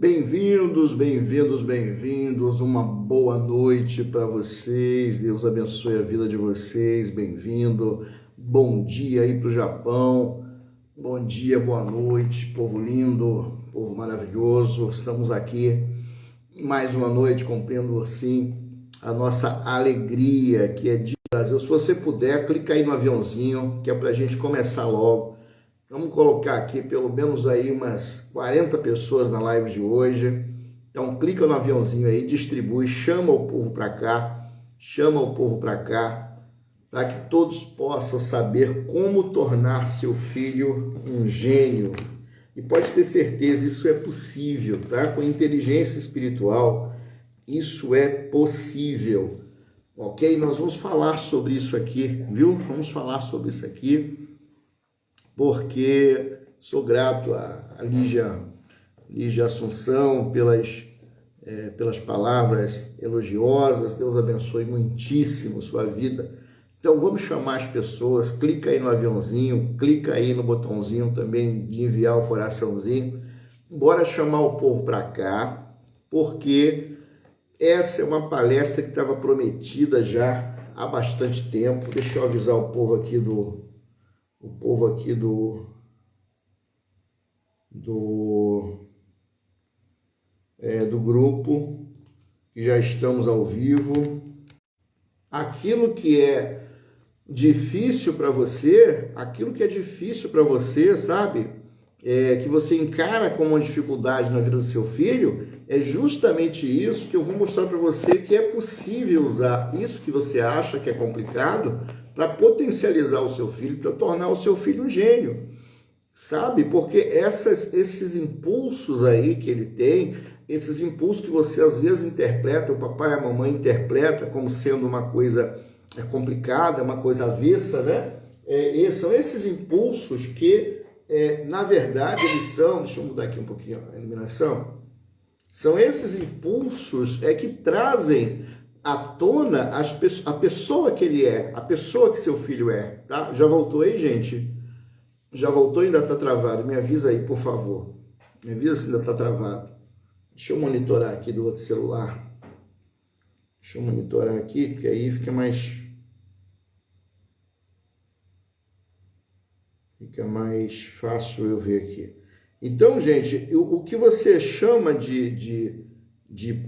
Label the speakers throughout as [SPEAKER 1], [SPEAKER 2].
[SPEAKER 1] Bem-vindos, bem-vindos, bem-vindos. Uma boa noite para vocês. Deus abençoe a vida de vocês. Bem-vindo. Bom dia aí para o Japão. Bom dia, boa noite, povo lindo, povo maravilhoso. Estamos aqui mais uma noite cumprindo assim a nossa alegria, que é de Brasil. Se você puder, clica aí no aviãozinho, que é para a gente começar logo. Vamos colocar aqui pelo menos aí umas 40 pessoas na live de hoje. Então clica no aviãozinho aí, distribui, chama o povo para cá, para que todos possam saber como tornar seu filho um gênio. E pode ter certeza, isso é possível, tá? Com inteligência espiritual, isso é possível. Ok? Nós vamos falar sobre isso aqui, viu? Vamos falar sobre isso aqui, porque sou grato a Lígia Assunção pelas palavras elogiosas. Deus abençoe muitíssimo sua vida. Então vamos chamar as pessoas, clica aí no aviãozinho, clica aí no botãozinho também de enviar o coraçãozinho. Bora chamar o povo para cá, porque essa é uma palestra que estava prometida já há bastante tempo. Deixa eu avisar o povo aqui do grupo, que já estamos ao vivo. Aquilo que é difícil para você, sabe? Que você encara como uma dificuldade na vida do seu filho, é justamente isso que eu vou mostrar para você, que é possível usar isso que você acha que é complicado para potencializar o seu filho, para tornar o seu filho um gênio, sabe? Porque esses impulsos aí que ele tem, esses impulsos que você às vezes interpreta, o papai e a mamãe interpreta como sendo uma coisa complicada, uma coisa avessa, né? São esses impulsos que, na verdade, eles são... Deixa eu mudar aqui um pouquinho a iluminação. São esses impulsos que trazem à tona a pessoa que ele é, a pessoa que seu filho é, tá? Já voltou aí, gente? Já voltou e ainda está travado? Me avisa aí, por favor. Me avisa se ainda está travado. Deixa eu monitorar aqui do outro celular. Deixa eu monitorar aqui, porque aí fica mais fácil eu ver aqui. Então, gente, o que você chama de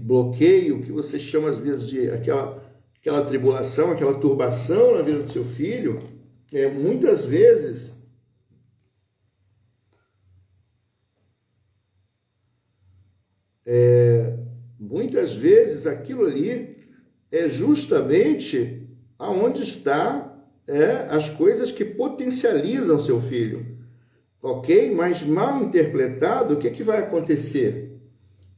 [SPEAKER 1] bloqueio, o que você chama às vezes de aquela tribulação, aquela turbação na vida do seu filho, muitas vezes aquilo ali é justamente aonde está as coisas que potencializam seu filho, ok? Mas mal interpretado, o que vai acontecer?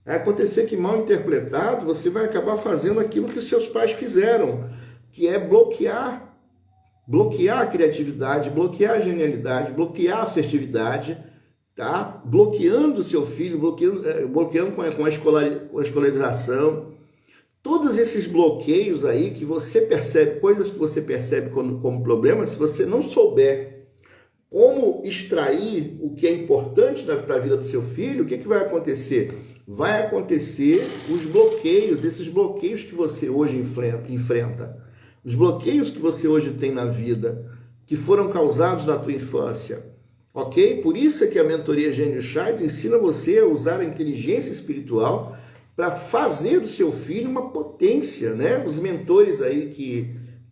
[SPEAKER 1] Vai acontecer que mal interpretado, você vai acabar fazendo aquilo que os seus pais fizeram, que é bloquear a criatividade, bloquear a genialidade, bloquear a assertividade, tá? Bloqueando o seu filho, bloqueando com a escolarização. Todos esses bloqueios aí que você percebe, coisas que você percebe como problema, se você não souber como extrair o que é importante para a vida do seu filho, o que vai acontecer? Vai acontecer os bloqueios, esses bloqueios que você hoje enfrenta, os bloqueios que você hoje tem na vida, que foram causados na tua infância, ok? Por isso é que a mentoria Gênio Child ensina você a usar a inteligência espiritual para fazer do seu filho uma potência, né? Os mentores aí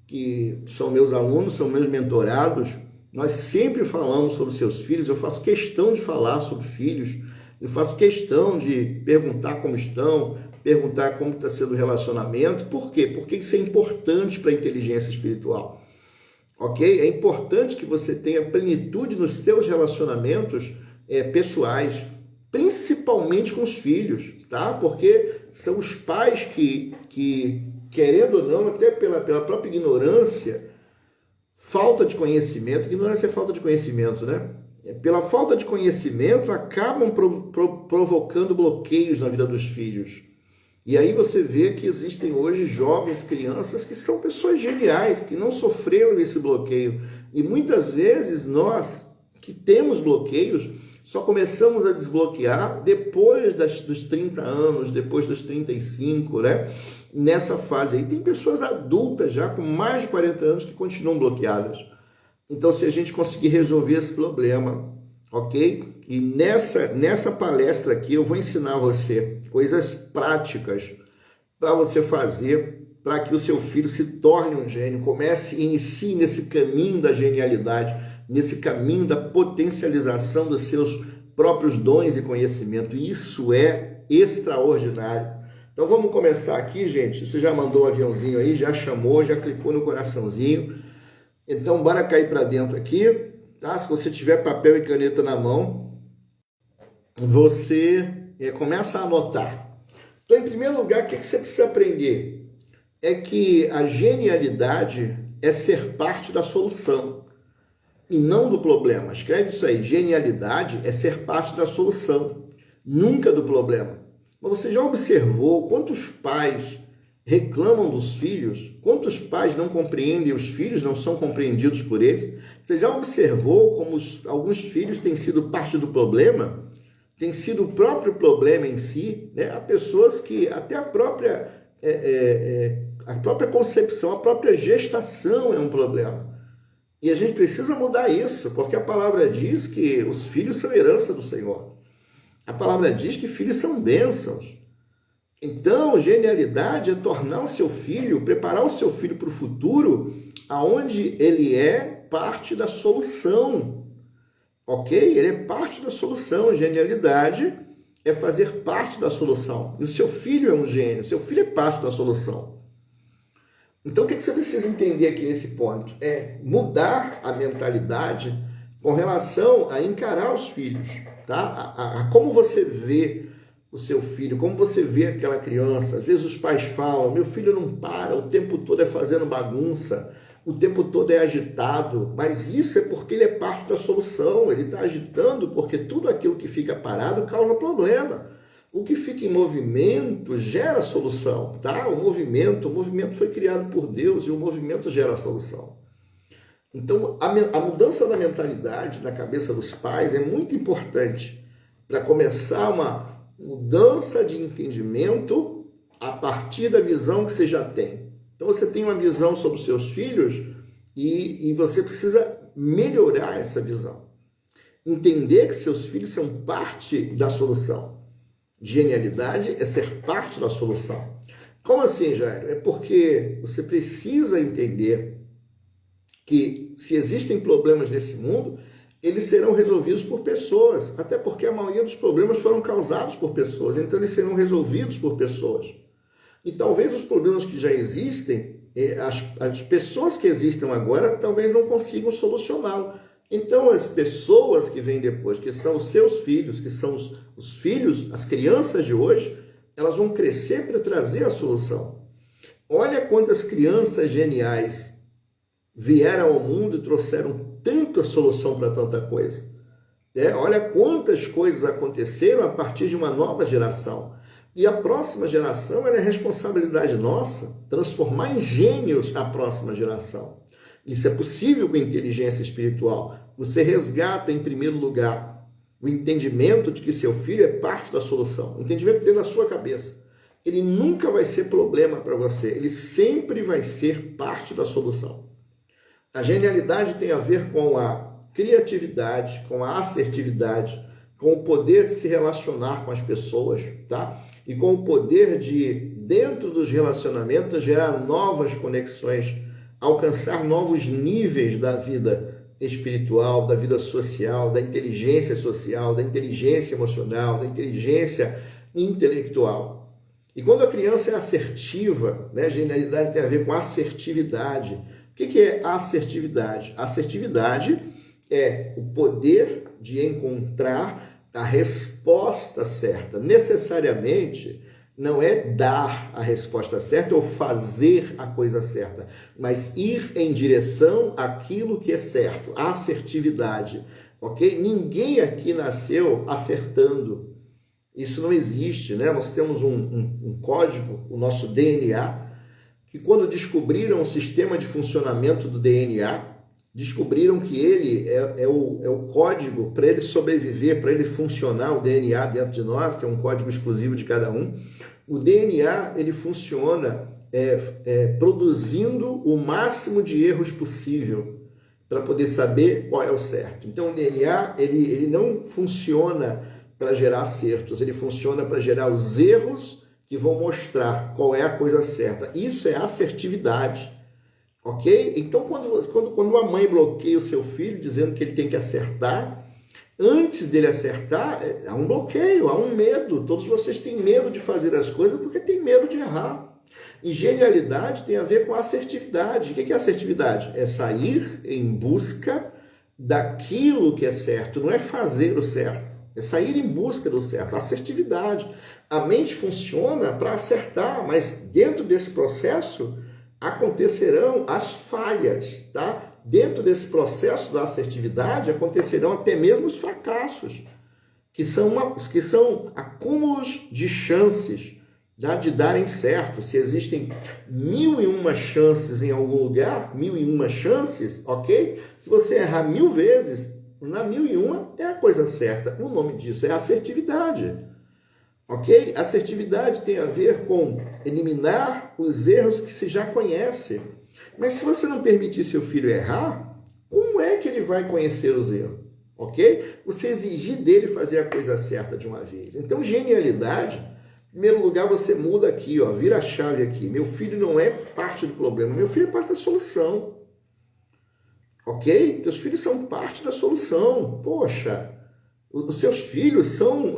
[SPEAKER 1] que são meus alunos, são meus mentorados, nós sempre falamos sobre seus filhos. Eu faço questão de falar sobre filhos, eu faço questão de perguntar como estão, perguntar como está sendo o relacionamento. Por quê? Porque isso é importante para a inteligência espiritual, ok? É importante que você tenha plenitude nos seus relacionamentos pessoais, principalmente com os filhos, tá? Porque são os pais que querendo ou não, até pela própria ignorância, falta de conhecimento, ignorância é falta de conhecimento, né? Pela falta de conhecimento, acabam provocando bloqueios na vida dos filhos. E aí você vê que existem hoje jovens, crianças que são pessoas geniais, que não sofreram esse bloqueio. E muitas vezes nós, que temos bloqueios, só começamos a desbloquear depois dos 30 anos, depois dos 35, né? Nessa fase aí. Tem pessoas adultas já com mais de 40 anos que continuam bloqueadas. Então, se a gente conseguir resolver esse problema, ok? E nessa palestra aqui eu vou ensinar você coisas práticas para você fazer, para que o seu filho se torne um gênio, comece e inicie nesse caminho da genialidade, nesse caminho da potencialização dos seus próprios dons e conhecimento. Isso é extraordinário. Então vamos começar aqui, gente. Você já mandou o aviãozinho aí, já chamou, já clicou no coraçãozinho. Então bora cair para dentro aqui, tá? Se você tiver papel e caneta na mão, você começa a anotar. Então, em primeiro lugar, o que você precisa aprender? É que a genialidade é ser parte da solução e não do problema. Escreve isso aí. Genialidade é ser parte da solução, nunca do problema. Mas você já observou quantos pais reclamam dos filhos? Quantos pais não compreendem os filhos, não são compreendidos por eles? Você já observou como alguns filhos têm sido parte do problema? Tem sido o próprio problema em si, né? Há pessoas que até a própria concepção, a própria gestação é um problema. E a gente precisa mudar isso, porque a palavra diz que os filhos são herança do Senhor. A palavra diz que filhos são bênçãos. Então, genialidade é tornar o seu filho, preparar o seu filho para o futuro, aonde ele é parte da solução. Ok? Ele é parte da solução. Genialidade é fazer parte da solução. E o seu filho é um gênio, o seu filho é parte da solução. Então, o que você precisa entender aqui nesse ponto? É mudar a mentalidade com relação a encarar os filhos, tá? A como você vê o seu filho, como você vê aquela criança. Às vezes os pais falam, meu filho não para, o tempo todo é fazendo bagunça, o tempo todo é agitado, mas isso é porque ele é parte da solução, ele está agitando porque tudo aquilo que fica parado causa problema. O que fica em movimento gera solução, tá? O movimento foi criado por Deus e o movimento gera solução. Então, a mudança da mentalidade na cabeça dos pais é muito importante para começar uma mudança de entendimento a partir da visão que você já tem. Então, você tem uma visão sobre os seus filhos e você precisa melhorar essa visão. Entender que seus filhos são parte da solução. Genialidade é ser parte da solução. Como assim, Jairo? É porque você precisa entender que se existem problemas nesse mundo, eles serão resolvidos por pessoas, até porque a maioria dos problemas foram causados por pessoas, então eles serão resolvidos por pessoas. E talvez os problemas que já existem, as pessoas que existem agora, talvez não consigam solucioná-lo. Então as pessoas que vêm depois, que são os seus filhos, que são os filhos, as crianças de hoje, elas vão crescer para trazer a solução. Olha quantas crianças geniais vieram ao mundo e trouxeram tanta solução para tanta coisa. Olha quantas coisas aconteceram a partir de uma nova geração. E a próxima geração é responsabilidade nossa transformar em gênios a próxima geração. Isso é possível com inteligência espiritual. Você resgata, em primeiro lugar, o entendimento de que seu filho é parte da solução. O entendimento dentro da sua cabeça. Ele nunca vai ser problema para você. Ele sempre vai ser parte da solução. A genialidade tem a ver com a criatividade, com a assertividade, com o poder de se relacionar com as pessoas, tá? E com o poder de, dentro dos relacionamentos, gerar novas conexões, alcançar novos níveis da vida espiritual, da vida social, da inteligência social, da inteligência emocional, da inteligência intelectual. E quando a criança é assertiva, né, genialidade tem a ver com assertividade. O que é assertividade? Assertividade é o poder de encontrar a resposta certa. Necessariamente, não é dar a resposta certa ou fazer a coisa certa, mas ir em direção àquilo que é certo. Assertividade, ok? Ninguém aqui nasceu acertando. Isso não existe, né? Nós temos um código, o nosso DNA, que quando descobriram o sistema de funcionamento do DNA, descobriram que ele é o código para ele sobreviver, para ele funcionar, o DNA dentro de nós, que é um código exclusivo de cada um. O DNA, ele funciona produzindo o máximo de erros possível para poder saber qual é o certo. Então, o DNA, ele não funciona para gerar acertos, ele funciona para gerar os erros que vão mostrar qual é a coisa certa. Isso é assertividade, ok? Então, quando a mãe bloqueia o seu filho dizendo que ele tem que acertar, antes dele acertar, há um bloqueio, há um medo. Todos vocês têm medo de fazer as coisas porque têm medo de errar. E genialidade tem a ver com assertividade. O que é assertividade? É sair em busca daquilo que é certo, não é fazer o certo. É sair em busca do certo, assertividade. A mente funciona para acertar, mas dentro desse processo acontecerão as falhas, tá? Dentro desse processo da assertividade acontecerão até mesmo os fracassos, que são acúmulos de chances, tá? De darem certo. Se existem 1001 chances em algum lugar, 1001 chances, ok? Se você errar 1000 vezes, na 1001 é a coisa certa. O nome disso é assertividade. Ok? Assertividade tem a ver com eliminar os erros que se já conhece. Mas se você não permitir seu filho errar, como é que ele vai conhecer os erros? Ok? Você exigir dele fazer a coisa certa de uma vez. Então, genialidade, em primeiro lugar, você muda aqui, ó, vira a chave aqui. Meu filho não é parte do problema, meu filho é parte da solução. Ok? Teus filhos são parte da solução. Poxa, os seus filhos são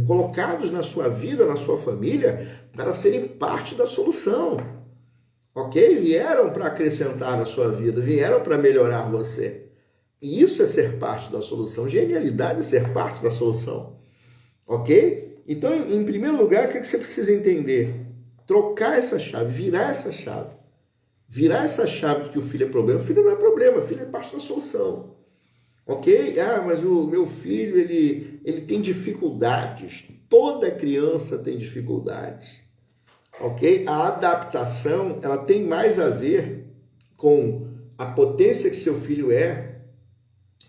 [SPEAKER 1] colocados na sua vida, na sua família, para serem parte da solução. Ok? Vieram para acrescentar na sua vida, vieram para melhorar você. E isso é ser parte da solução. Genialidade é ser parte da solução. Ok? Então, em primeiro lugar, o que você precisa entender? Trocar essa chave, virar essa chave. Virar essa chave de que o filho é problema. O filho não é problema, o filho é parte da solução. Ok? Ah, mas o meu filho, ele tem dificuldades. Toda criança tem dificuldades. Ok? A adaptação, ela tem mais a ver com a potência que seu filho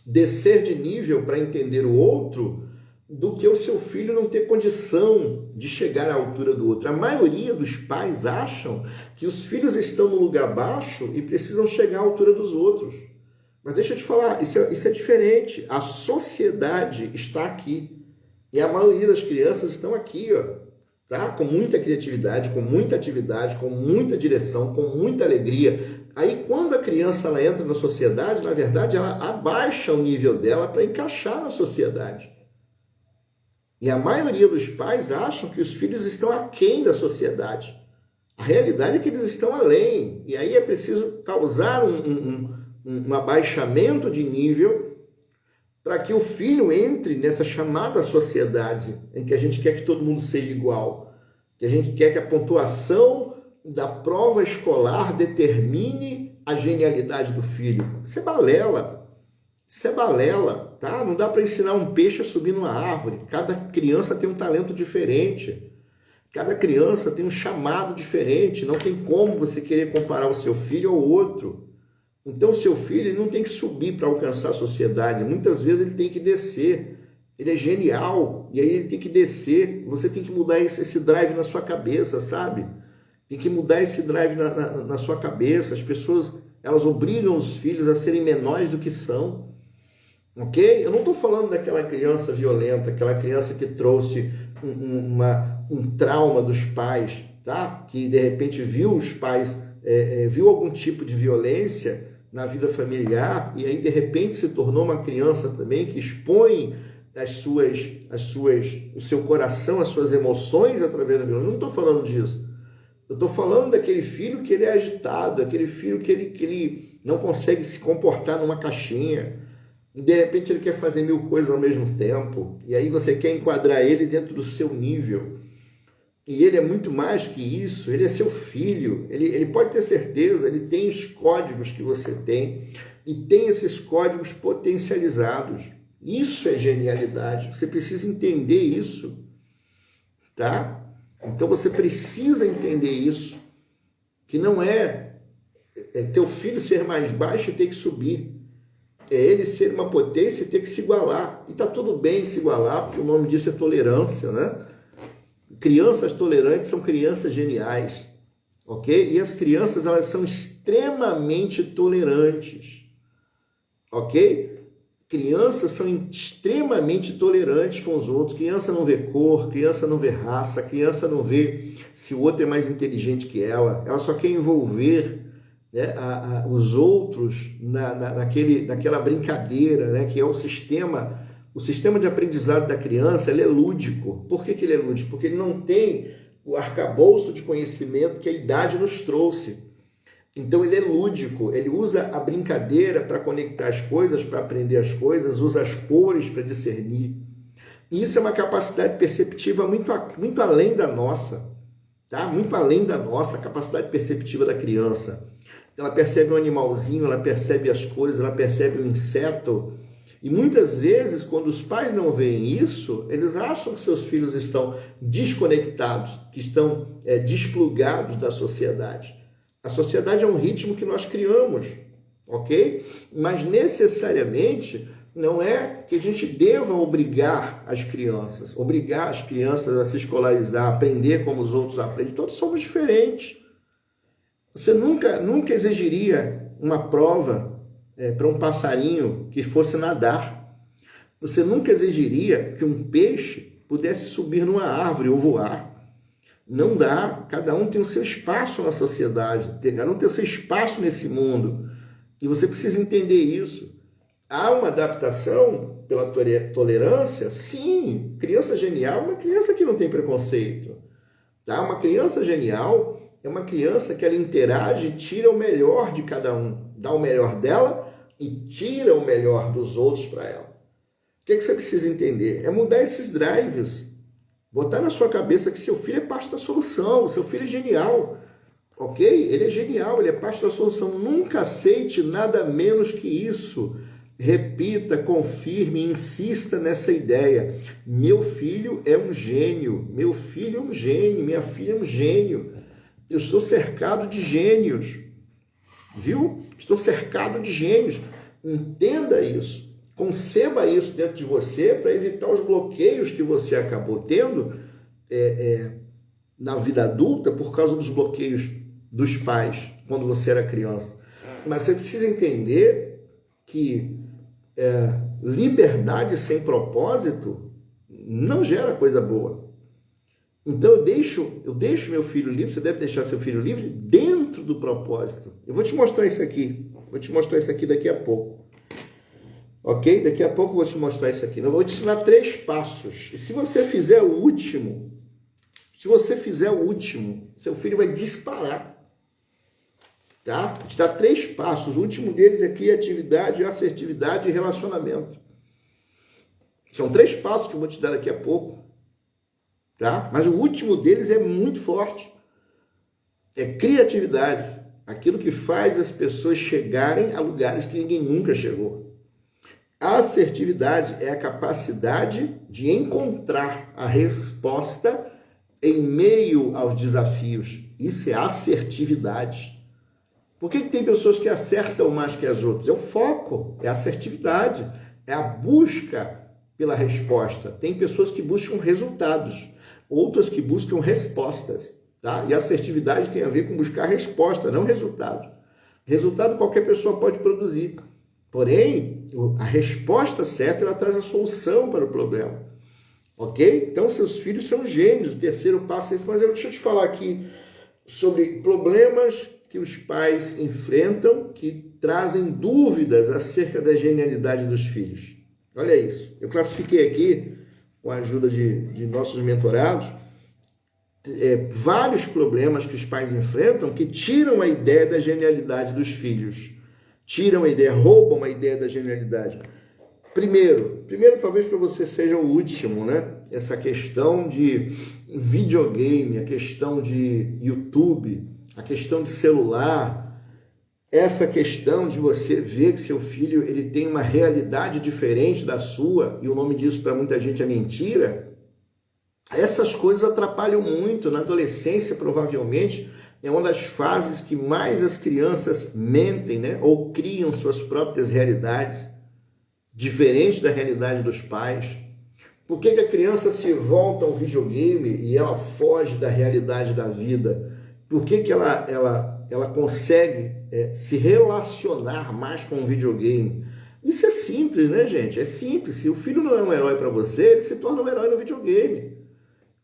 [SPEAKER 1] descer de nível para entender o outro, do que o seu filho não ter condição de chegar à altura do outro. A maioria dos pais acham que os filhos estão no lugar baixo e precisam chegar à altura dos outros. Mas deixa eu te falar, isso é diferente. A sociedade está aqui. E a maioria das crianças estão aqui, ó, tá? Com muita criatividade, com muita atividade, com muita direção, com muita alegria. Aí, quando a criança ela entra na sociedade, na verdade, ela abaixa o nível dela para encaixar na sociedade. E a maioria dos pais acham que os filhos estão aquém da sociedade. A realidade é que eles estão além. E aí é preciso causar um abaixamento de nível para que o filho entre nessa chamada sociedade, em que a gente quer que todo mundo seja igual. Que a gente quer que a pontuação da prova escolar determine a genialidade do filho. Isso é balela. Isso é balela, tá? Não dá para ensinar um peixe a subir numa árvore. Cada criança tem um talento diferente. Cada criança tem um chamado diferente. Não tem como você querer comparar o seu filho ao outro. Então, o seu filho ele não tem que subir para alcançar a sociedade. Muitas vezes ele tem que descer. Ele é genial. E aí ele tem que descer. Você tem que mudar esse drive na sua cabeça, sabe? Tem que mudar esse drive na sua cabeça. As pessoas, elas obrigam os filhos a serem menores do que são. Ok? Eu não estou falando daquela criança violenta, aquela criança que trouxe um trauma dos pais, tá? Que de repente viu os pais, viu algum tipo de violência na vida familiar e aí de repente se tornou uma criança também que expõe o seu coração, as suas emoções através da violência. Eu não estou falando disso. Eu estou falando daquele filho que ele é agitado, aquele filho que ele não consegue se comportar numa caixinha. De repente ele quer fazer 1000 coisas ao mesmo tempo. E aí você quer enquadrar ele dentro do seu nível. E ele é muito mais que isso. Ele é seu filho. Ele pode ter certeza, ele tem os códigos que você tem. E tem esses códigos potencializados. Isso é genialidade. Você precisa entender isso. Tá? Então você precisa entender isso. Que não é teu filho ser mais baixo e ter que subir. É ele ser uma potência e ter que se igualar. E tá tudo bem se igualar, porque o nome disso é tolerância, né? Crianças tolerantes são crianças geniais, ok? E as crianças, elas são extremamente tolerantes, ok? Crianças são extremamente tolerantes com os outros. Criança não vê cor, criança não vê raça, criança não vê se o outro é mais inteligente que ela só quer envolver, né, os outros naquela brincadeira, né, que é o sistema de aprendizado da criança. Ele é lúdico. Por que ele é lúdico? Porque ele não tem o arcabouço de conhecimento que a idade nos trouxe. Então ele é lúdico, ele usa a brincadeira para conectar as coisas, para aprender as coisas, usa as cores para discernir. E isso é uma capacidade perceptiva muito além da nossa, tá? Muito além da nossa, a capacidade perceptiva da criança. Ela percebe um animalzinho, ela percebe as cores, ela percebe um inseto. E muitas vezes, quando os pais não veem isso, eles acham que seus filhos estão desconectados, que estão desplugados da sociedade. A sociedade é um ritmo que nós criamos, ok? Mas necessariamente não é que a gente deva obrigar as crianças a se escolarizar, a aprender como os outros aprendem. Todos somos diferentes. Você nunca exigiria uma prova para um passarinho que fosse nadar. Você nunca exigiria que um peixe pudesse subir numa árvore ou voar. Não dá, cada um tem o seu espaço na sociedade, cada um tem o seu espaço nesse mundo, e você precisa entender isso. Há uma adaptação pela tolerância? Sim, criança genial é uma criança que não tem preconceito, tá? Uma criança genial é uma criança que ela interage e tira o melhor de cada um, dá o melhor dela e tira o melhor dos outros para ela. O que você precisa entender? É mudar esses drives. Botar na sua cabeça que seu filho é parte da solução, seu filho é genial, ok? Ele é genial, ele é parte da solução. Nunca aceite nada menos que isso. Repita, confirme, insista nessa ideia. Meu filho é um gênio, meu filho é um gênio, minha filha é um gênio. Eu estou cercado de gênios, viu? Estou cercado de gênios. Entenda isso. Conceba isso dentro de você para evitar os bloqueios que você acabou tendo na vida adulta por causa dos bloqueios dos pais quando você era criança. Mas você precisa entender que liberdade sem propósito não gera coisa boa. Então eu deixo meu filho livre, você deve deixar seu filho livre dentro do propósito. Eu vou te mostrar isso aqui. Daqui a pouco. Ok? Daqui a pouco eu vou te mostrar isso aqui. Eu vou te ensinar 3 passos. E se você fizer o último, seu filho vai disparar. Tá? Vou te dar 3 passos. O último deles é criatividade, assertividade e relacionamento. São 3 passos que eu vou te dar daqui a pouco. Tá? Mas o último deles é muito forte. É criatividade. Aquilo que faz as pessoas chegarem a lugares que ninguém nunca chegou. A assertividade é a capacidade de encontrar a resposta em meio aos desafios. Isso é assertividade. Por que tem pessoas que acertam mais que as outras? É o foco, é a assertividade, é a busca pela resposta. Tem pessoas que buscam resultados, outras que buscam respostas. Tá? E a assertividade tem a ver com buscar resposta, não resultado. Resultado qualquer pessoa pode produzir. Porém, a resposta certa, ela traz a solução para o problema. Ok? Então, seus filhos são gênios. O terceiro passo é isso. Mas deixa eu te falar aqui sobre problemas que os pais enfrentam que trazem dúvidas acerca da genialidade dos filhos. Olha isso. Eu classifiquei aqui, com a ajuda de nossos mentorados, vários problemas que os pais enfrentam que tiram a ideia da genialidade dos filhos. Tiram a ideia, roubam a ideia da genialidade. Primeiro talvez para você seja o último, né? Essa questão de videogame, a questão de YouTube, a questão de celular, essa questão de você ver que seu filho ele tem uma realidade diferente da sua, e o nome disso para muita gente é mentira. Essas coisas atrapalham muito. Na adolescência, provavelmente, é uma das fases que mais as crianças mentem, né? Ou criam suas próprias realidades, diferente da realidade dos pais. Por que a criança se volta ao videogame e ela foge da realidade da vida? Por que ela consegue se relacionar mais com o videogame? Isso é simples, né, gente? É simples. Se o filho não é um herói para você, ele se torna um herói no videogame.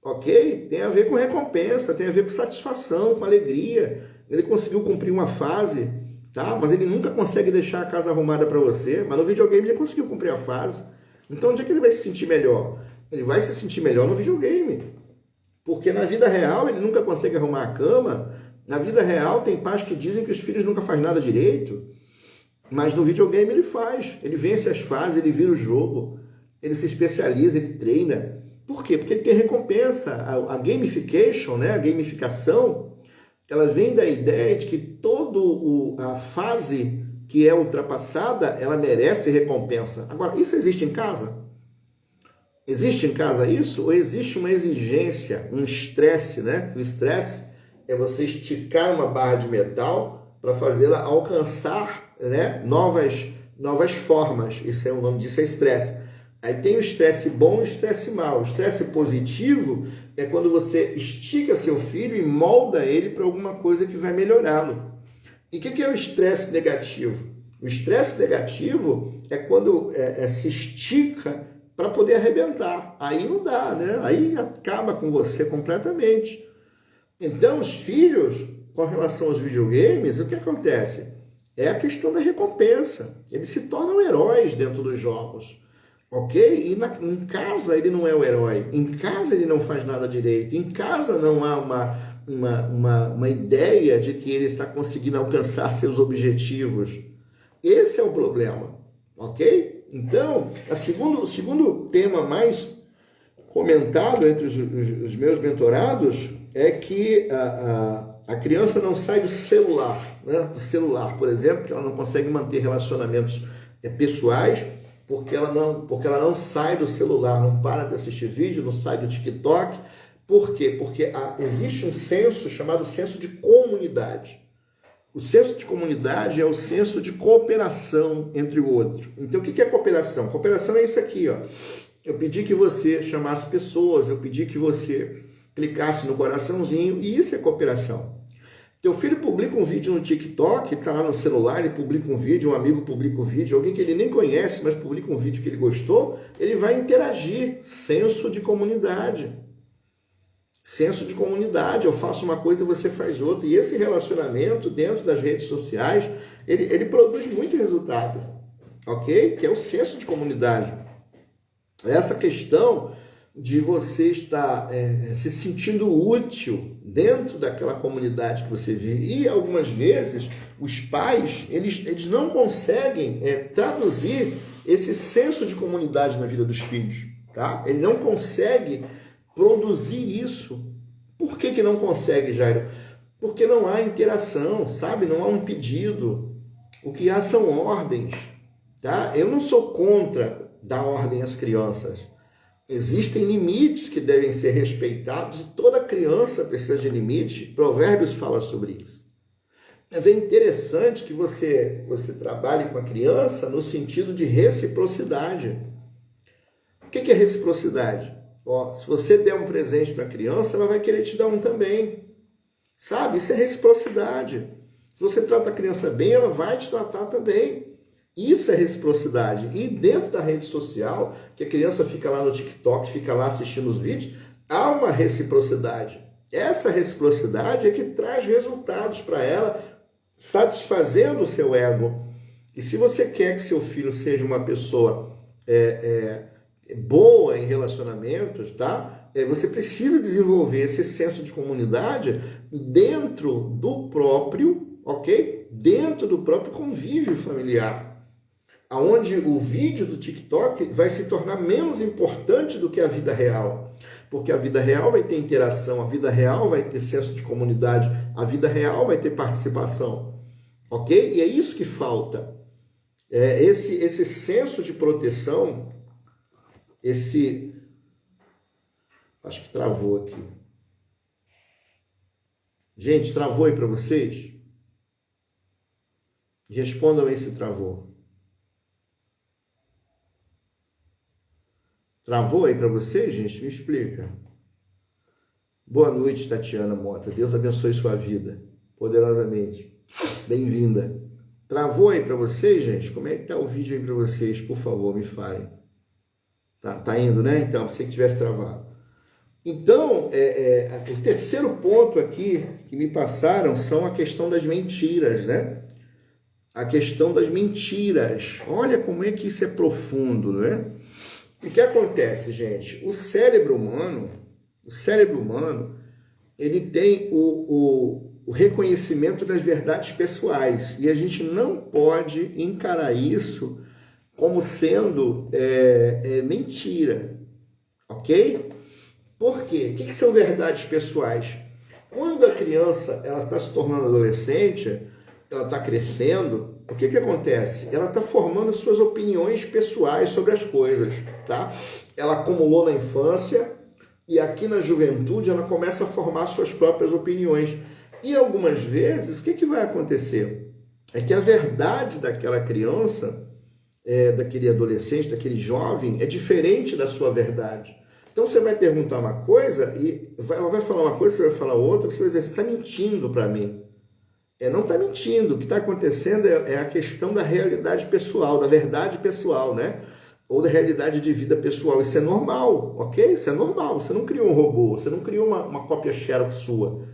[SPEAKER 1] Ok? Tem a ver com recompensa, tem a ver com satisfação, com alegria. Ele conseguiu cumprir uma fase, tá? Mas ele nunca consegue deixar a casa arrumada para você. Mas no videogame ele conseguiu cumprir a fase. Então, onde é que ele vai se sentir melhor? Ele vai se sentir melhor no videogame. Porque na vida real ele nunca consegue arrumar a cama. Na vida real tem pais que dizem que os filhos nunca fazem nada direito. Mas no videogame ele faz. Ele vence as fases, ele vira o jogo. Ele se especializa, ele treina. Por quê? Porque ele tem recompensa. A gamification, né? A gamificação, ela vem da ideia de que toda a fase que é ultrapassada, ela merece recompensa. Agora, isso existe em casa? Existe em casa isso? Ou existe uma exigência, um estresse, né? O estresse é você esticar uma barra de metal para fazê-la alcançar, né, novas formas. Isso é o nome disso, é estresse. Aí tem o estresse bom e o estresse mau. O estresse positivo é quando você estica seu filho e molda ele para alguma coisa que vai melhorá-lo. E o que é o estresse negativo? O estresse negativo é quando se estica para poder arrebentar. Aí não dá, né? Aí acaba com você completamente. Então, os filhos, com relação aos videogames, o que acontece? É a questão da recompensa. Eles se tornam heróis dentro dos jogos. Ok? E em casa ele não é o herói. Em casa ele não faz nada direito. Em casa não há uma ideia de que ele está conseguindo alcançar seus objetivos. Esse é o problema. Ok? Então, o segundo tema mais comentado entre os meus mentorados é que a criança não sai do celular, né? Do celular, por exemplo, que ela não consegue manter relacionamentos pessoais, porque ela não sai do celular, não para de assistir vídeo, não sai do TikTok. Por quê? Porque existe um senso chamado senso de comunidade. O senso de comunidade é o senso de cooperação entre o outro. Então, o que é cooperação? Cooperação é isso aqui, ó. Eu pedi que você chamasse pessoas, eu pedi que você clicasse no coraçãozinho, e isso é cooperação. Teu filho publica um vídeo no TikTok, está lá no celular, ele publica um vídeo, um amigo publica um vídeo, alguém que ele nem conhece, mas publica um vídeo que ele gostou, ele vai interagir. Senso de comunidade. Senso de comunidade, eu faço uma coisa e você faz outra. E esse relacionamento dentro das redes sociais, ele produz muito resultado, ok? Que é o senso de comunidade. Essa questão de você estar se sentindo útil dentro daquela comunidade que você vive. E algumas vezes os pais, eles não conseguem traduzir esse senso de comunidade na vida dos filhos, tá? Ele não consegue produzir isso. Por que não consegue, Jairo? Porque não há interação, sabe? Não há um pedido. O que há são ordens, tá? Eu não sou contra dar ordem às crianças. Existem limites que devem ser respeitados e toda criança precisa de limite. Provérbios fala sobre isso. Mas é interessante que você trabalhe com a criança no sentido de reciprocidade. O que é reciprocidade? Ó, se você der um presente para a criança, ela vai querer te dar um também. Sabe? Isso é reciprocidade. Se você trata a criança bem, ela vai te tratar também. Isso é reciprocidade. E dentro da rede social, que a criança fica lá no TikTok, fica lá assistindo os vídeos, há uma reciprocidade. Essa reciprocidade é que traz resultados para ela, satisfazendo o seu ego. E se você quer que seu filho seja uma pessoa boa em relacionamentos, tá? Você precisa desenvolver esse senso de comunidade dentro do próprio, ok? Dentro do próprio convívio familiar. Onde o vídeo do TikTok vai se tornar menos importante do que a vida real. Porque a vida real vai ter interação, a vida real vai ter senso de comunidade, a vida real vai ter participação. Ok? E é isso que falta. Esse senso de proteção, acho que travou aqui. Gente, travou aí para vocês? Respondam aí se travou. Travou aí para vocês, gente? Me explica. Boa noite, Tatiana Mota. Deus abençoe sua vida poderosamente. Bem-vinda. Travou aí para vocês, gente? Como é que tá o vídeo aí para vocês? Por favor, me falem. Tá indo, né? Então, pensei que tivesse travado. Então, o terceiro ponto aqui que me passaram são a questão das mentiras, né? A questão das mentiras. Olha como é que isso é profundo, né? O que acontece, gente? O cérebro humano, ele tem o reconhecimento das verdades pessoais e a gente não pode encarar isso como sendo mentira, ok? Por quê? O que são verdades pessoais? Quando a criança ela está se tornando adolescente, ela está crescendo, o que acontece? Ela está formando suas opiniões pessoais sobre as coisas, tá? Ela acumulou na infância e aqui na juventude ela começa a formar suas próprias opiniões. E algumas vezes, o que vai acontecer? É que a verdade daquela criança, daquele adolescente, daquele jovem, é diferente da sua verdade. Então você vai perguntar uma coisa e ela vai falar uma coisa, você vai falar outra, você vai dizer, você está mentindo para mim. Não está mentindo, o que está acontecendo é a questão da realidade pessoal, da verdade pessoal, né? Ou da realidade de vida pessoal. Isso é normal, ok? Isso é normal. Você não criou um robô, você não criou uma cópia Xerox sua.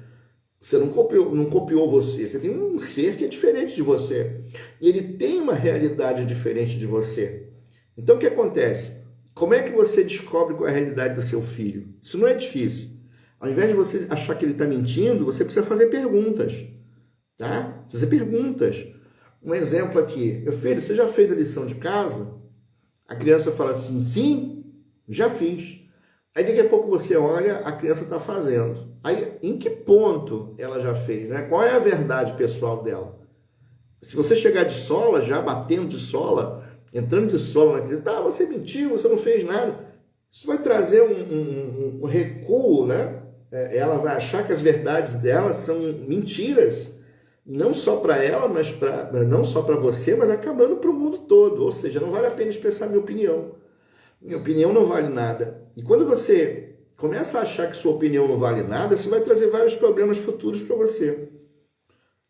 [SPEAKER 1] Você não copiou você. Você tem um ser que é diferente de você. E ele tem uma realidade diferente de você. Então o que acontece? Como é que você descobre qual é a realidade do seu filho? Isso não é difícil. Ao invés de você achar que ele está mentindo, você precisa fazer perguntas. Tá? Fazer perguntas. Um exemplo aqui. Meu filho, você já fez a lição de casa? A criança fala assim, sim, já fiz. Aí daqui a pouco você olha, a criança está fazendo. Aí em que ponto ela já fez? Né? Qual é a verdade pessoal dela? Se você chegar de sola, já batendo de sola, entrando de sola na criança, você mentiu, você não fez nada. Isso vai trazer um recuo, né? Ela vai achar que as verdades dela são mentiras. Não só para ela, mas não só para você, mas acabando para o mundo todo. Ou seja, não vale a pena expressar minha opinião. Minha opinião não vale nada. E quando você começa a achar que sua opinião não vale nada, isso vai trazer vários problemas futuros para você.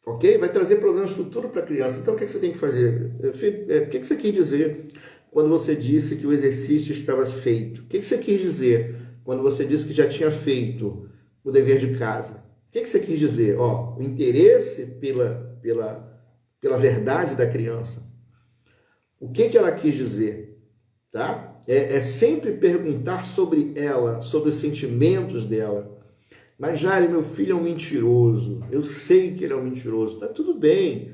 [SPEAKER 1] Ok? Vai trazer problemas futuros para a criança. Então, o que você tem que fazer? O que você quis dizer quando você disse que o exercício estava feito? O que você quis dizer quando você disse que já tinha feito o dever de casa? O que você quis dizer? O interesse pela verdade da criança. O que ela quis dizer? Tá? É sempre perguntar sobre ela, sobre os sentimentos dela. Mas, Jair, meu filho é um mentiroso. Eu sei que ele é um mentiroso. Está tudo bem.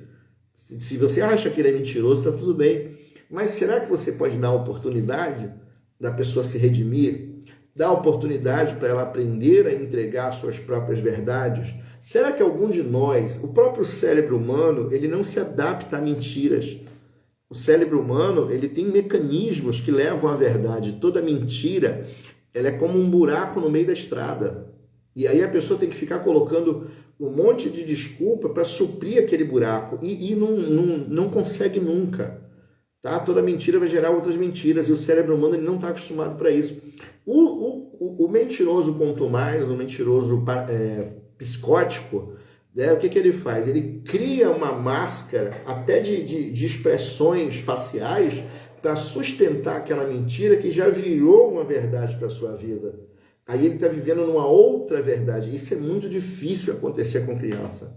[SPEAKER 1] Se você acha que ele é mentiroso, está tudo bem. Mas será que você pode dar a oportunidade da pessoa se redimir? Dar a oportunidade para ela aprender a entregar suas próprias verdades? Será que algum de nós, o próprio cérebro humano, ele não se adapta a mentiras? O cérebro humano, ele tem mecanismos que levam à verdade. Toda mentira, ela é como um buraco no meio da estrada. E aí a pessoa tem que ficar colocando um monte de desculpa para suprir aquele buraco. E não consegue nunca. Tá? Toda mentira vai gerar outras mentiras. E o cérebro humano ele não está acostumado para isso. O mentiroso contumaz, o mentiroso psicótico, o que ele faz? Ele cria uma máscara até de expressões faciais para sustentar aquela mentira que já virou uma verdade para a sua vida. Aí ele está vivendo numa outra verdade. Isso é muito difícil acontecer com criança.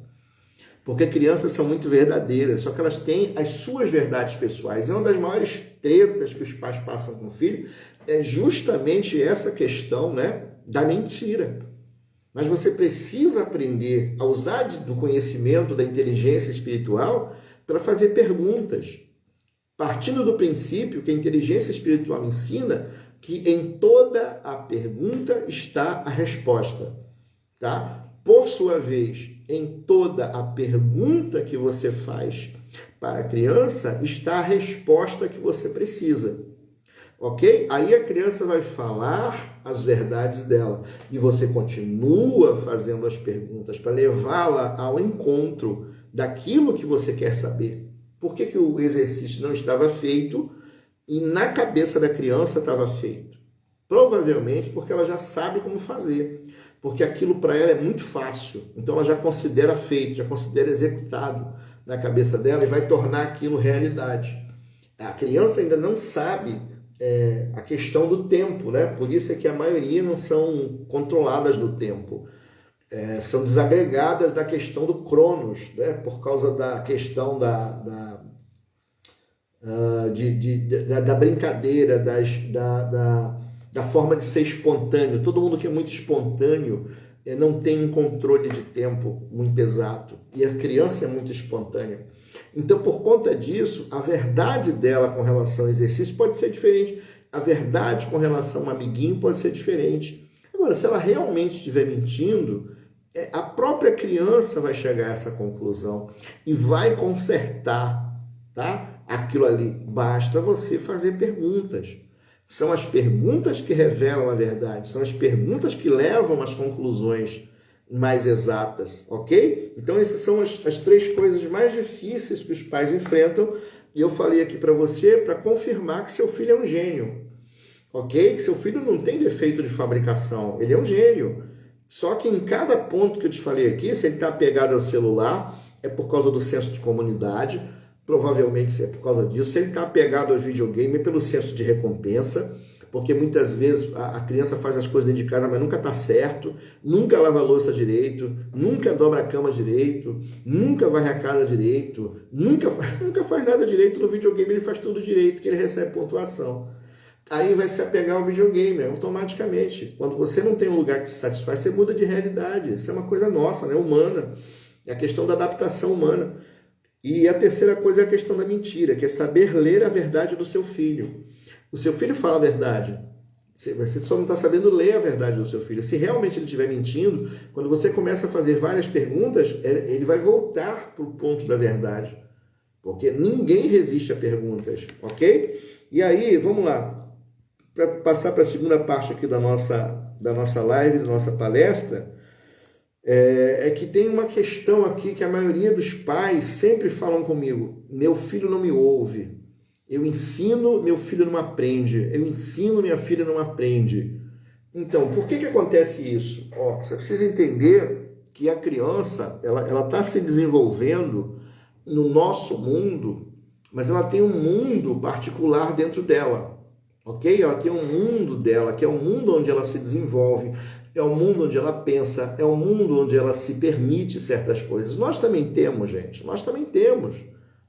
[SPEAKER 1] Porque crianças são muito verdadeiras, só que elas têm as suas verdades pessoais. E uma das maiores tretas que os pais passam com o filho é justamente essa questão, né, da mentira. Mas você precisa aprender a usar do conhecimento, da inteligência espiritual para fazer perguntas. Partindo do princípio que a inteligência espiritual ensina que em toda a pergunta está a resposta, tá? Por sua vez, em toda a pergunta que você faz para a criança está a resposta que você precisa. ok? Aí a criança vai falar as verdades dela e você continua fazendo as perguntas para levá-la ao encontro daquilo que você quer saber. Por que que o exercício não estava feito e na cabeça da criança estava feito? Provavelmente porque ela já sabe como fazer, porque aquilo para ela é muito fácil, então ela já considera feito, já considera executado na cabeça dela e vai tornar aquilo realidade. A criança ainda não sabe a questão do tempo, né? Por isso é que a maioria não são controladas no tempo. São desagregadas da questão do cronos, né? Por causa da questão da brincadeira, da forma de ser espontâneo. Todo mundo que é muito espontâneo não tem um controle de tempo muito exato. E a criança é muito espontânea. Então, por conta disso, a verdade dela com relação ao exercício pode ser diferente. A verdade com relação a um amiguinho pode ser diferente. Agora, se ela realmente estiver mentindo, a própria criança vai chegar a essa conclusão e vai consertar, tá? Aquilo ali. Basta você fazer perguntas. São as perguntas que revelam a verdade, são as perguntas que levam às conclusões mais exatas, ok? Então, essas são as três coisas mais difíceis que os pais enfrentam, e eu falei aqui para você para confirmar que seu filho é um gênio, ok? Que seu filho não tem defeito de fabricação, ele é um gênio. Só que em cada ponto que eu te falei aqui, se ele está apegado ao celular, é por causa do senso de comunidade, provavelmente é por causa disso. Se ele está apegado ao videogame, é pelo senso de recompensa, porque muitas vezes a criança faz as coisas dentro de casa, mas nunca está certo, nunca lava a louça direito, nunca dobra a cama direito, nunca varre a casa direito, nunca faz nada direito no videogame, ele faz tudo direito, que ele recebe pontuação. Aí vai se apegar ao videogame, automaticamente. Quando você não tem um lugar que te satisfaz, você muda de realidade. Isso é uma coisa nossa, né? Humana. É a questão da adaptação humana. E a terceira coisa é a questão da mentira, que é saber ler a verdade do seu filho. O seu filho fala a verdade. Você só não está sabendo ler a verdade do seu filho. Se realmente ele estiver mentindo, quando você começa a fazer várias perguntas, ele vai voltar para o ponto da verdade. Porque ninguém resiste a perguntas, ok? E aí, vamos lá. Para passar para a segunda parte aqui da nossa live, da nossa palestra, é que tem uma questão aqui que a maioria dos pais sempre falam comigo: meu filho não me ouve, eu ensino, meu filho não aprende, eu ensino, minha filha não aprende. Então, por que acontece isso? Você precisa entender que a criança ela está se desenvolvendo no nosso mundo, mas ela tem um mundo particular dentro dela. Ok? Ela tem um mundo dela, que é o mundo onde ela se desenvolve, é o mundo onde ela pensa, é o mundo onde ela se permite certas coisas. Nós também temos, gente, nós também temos.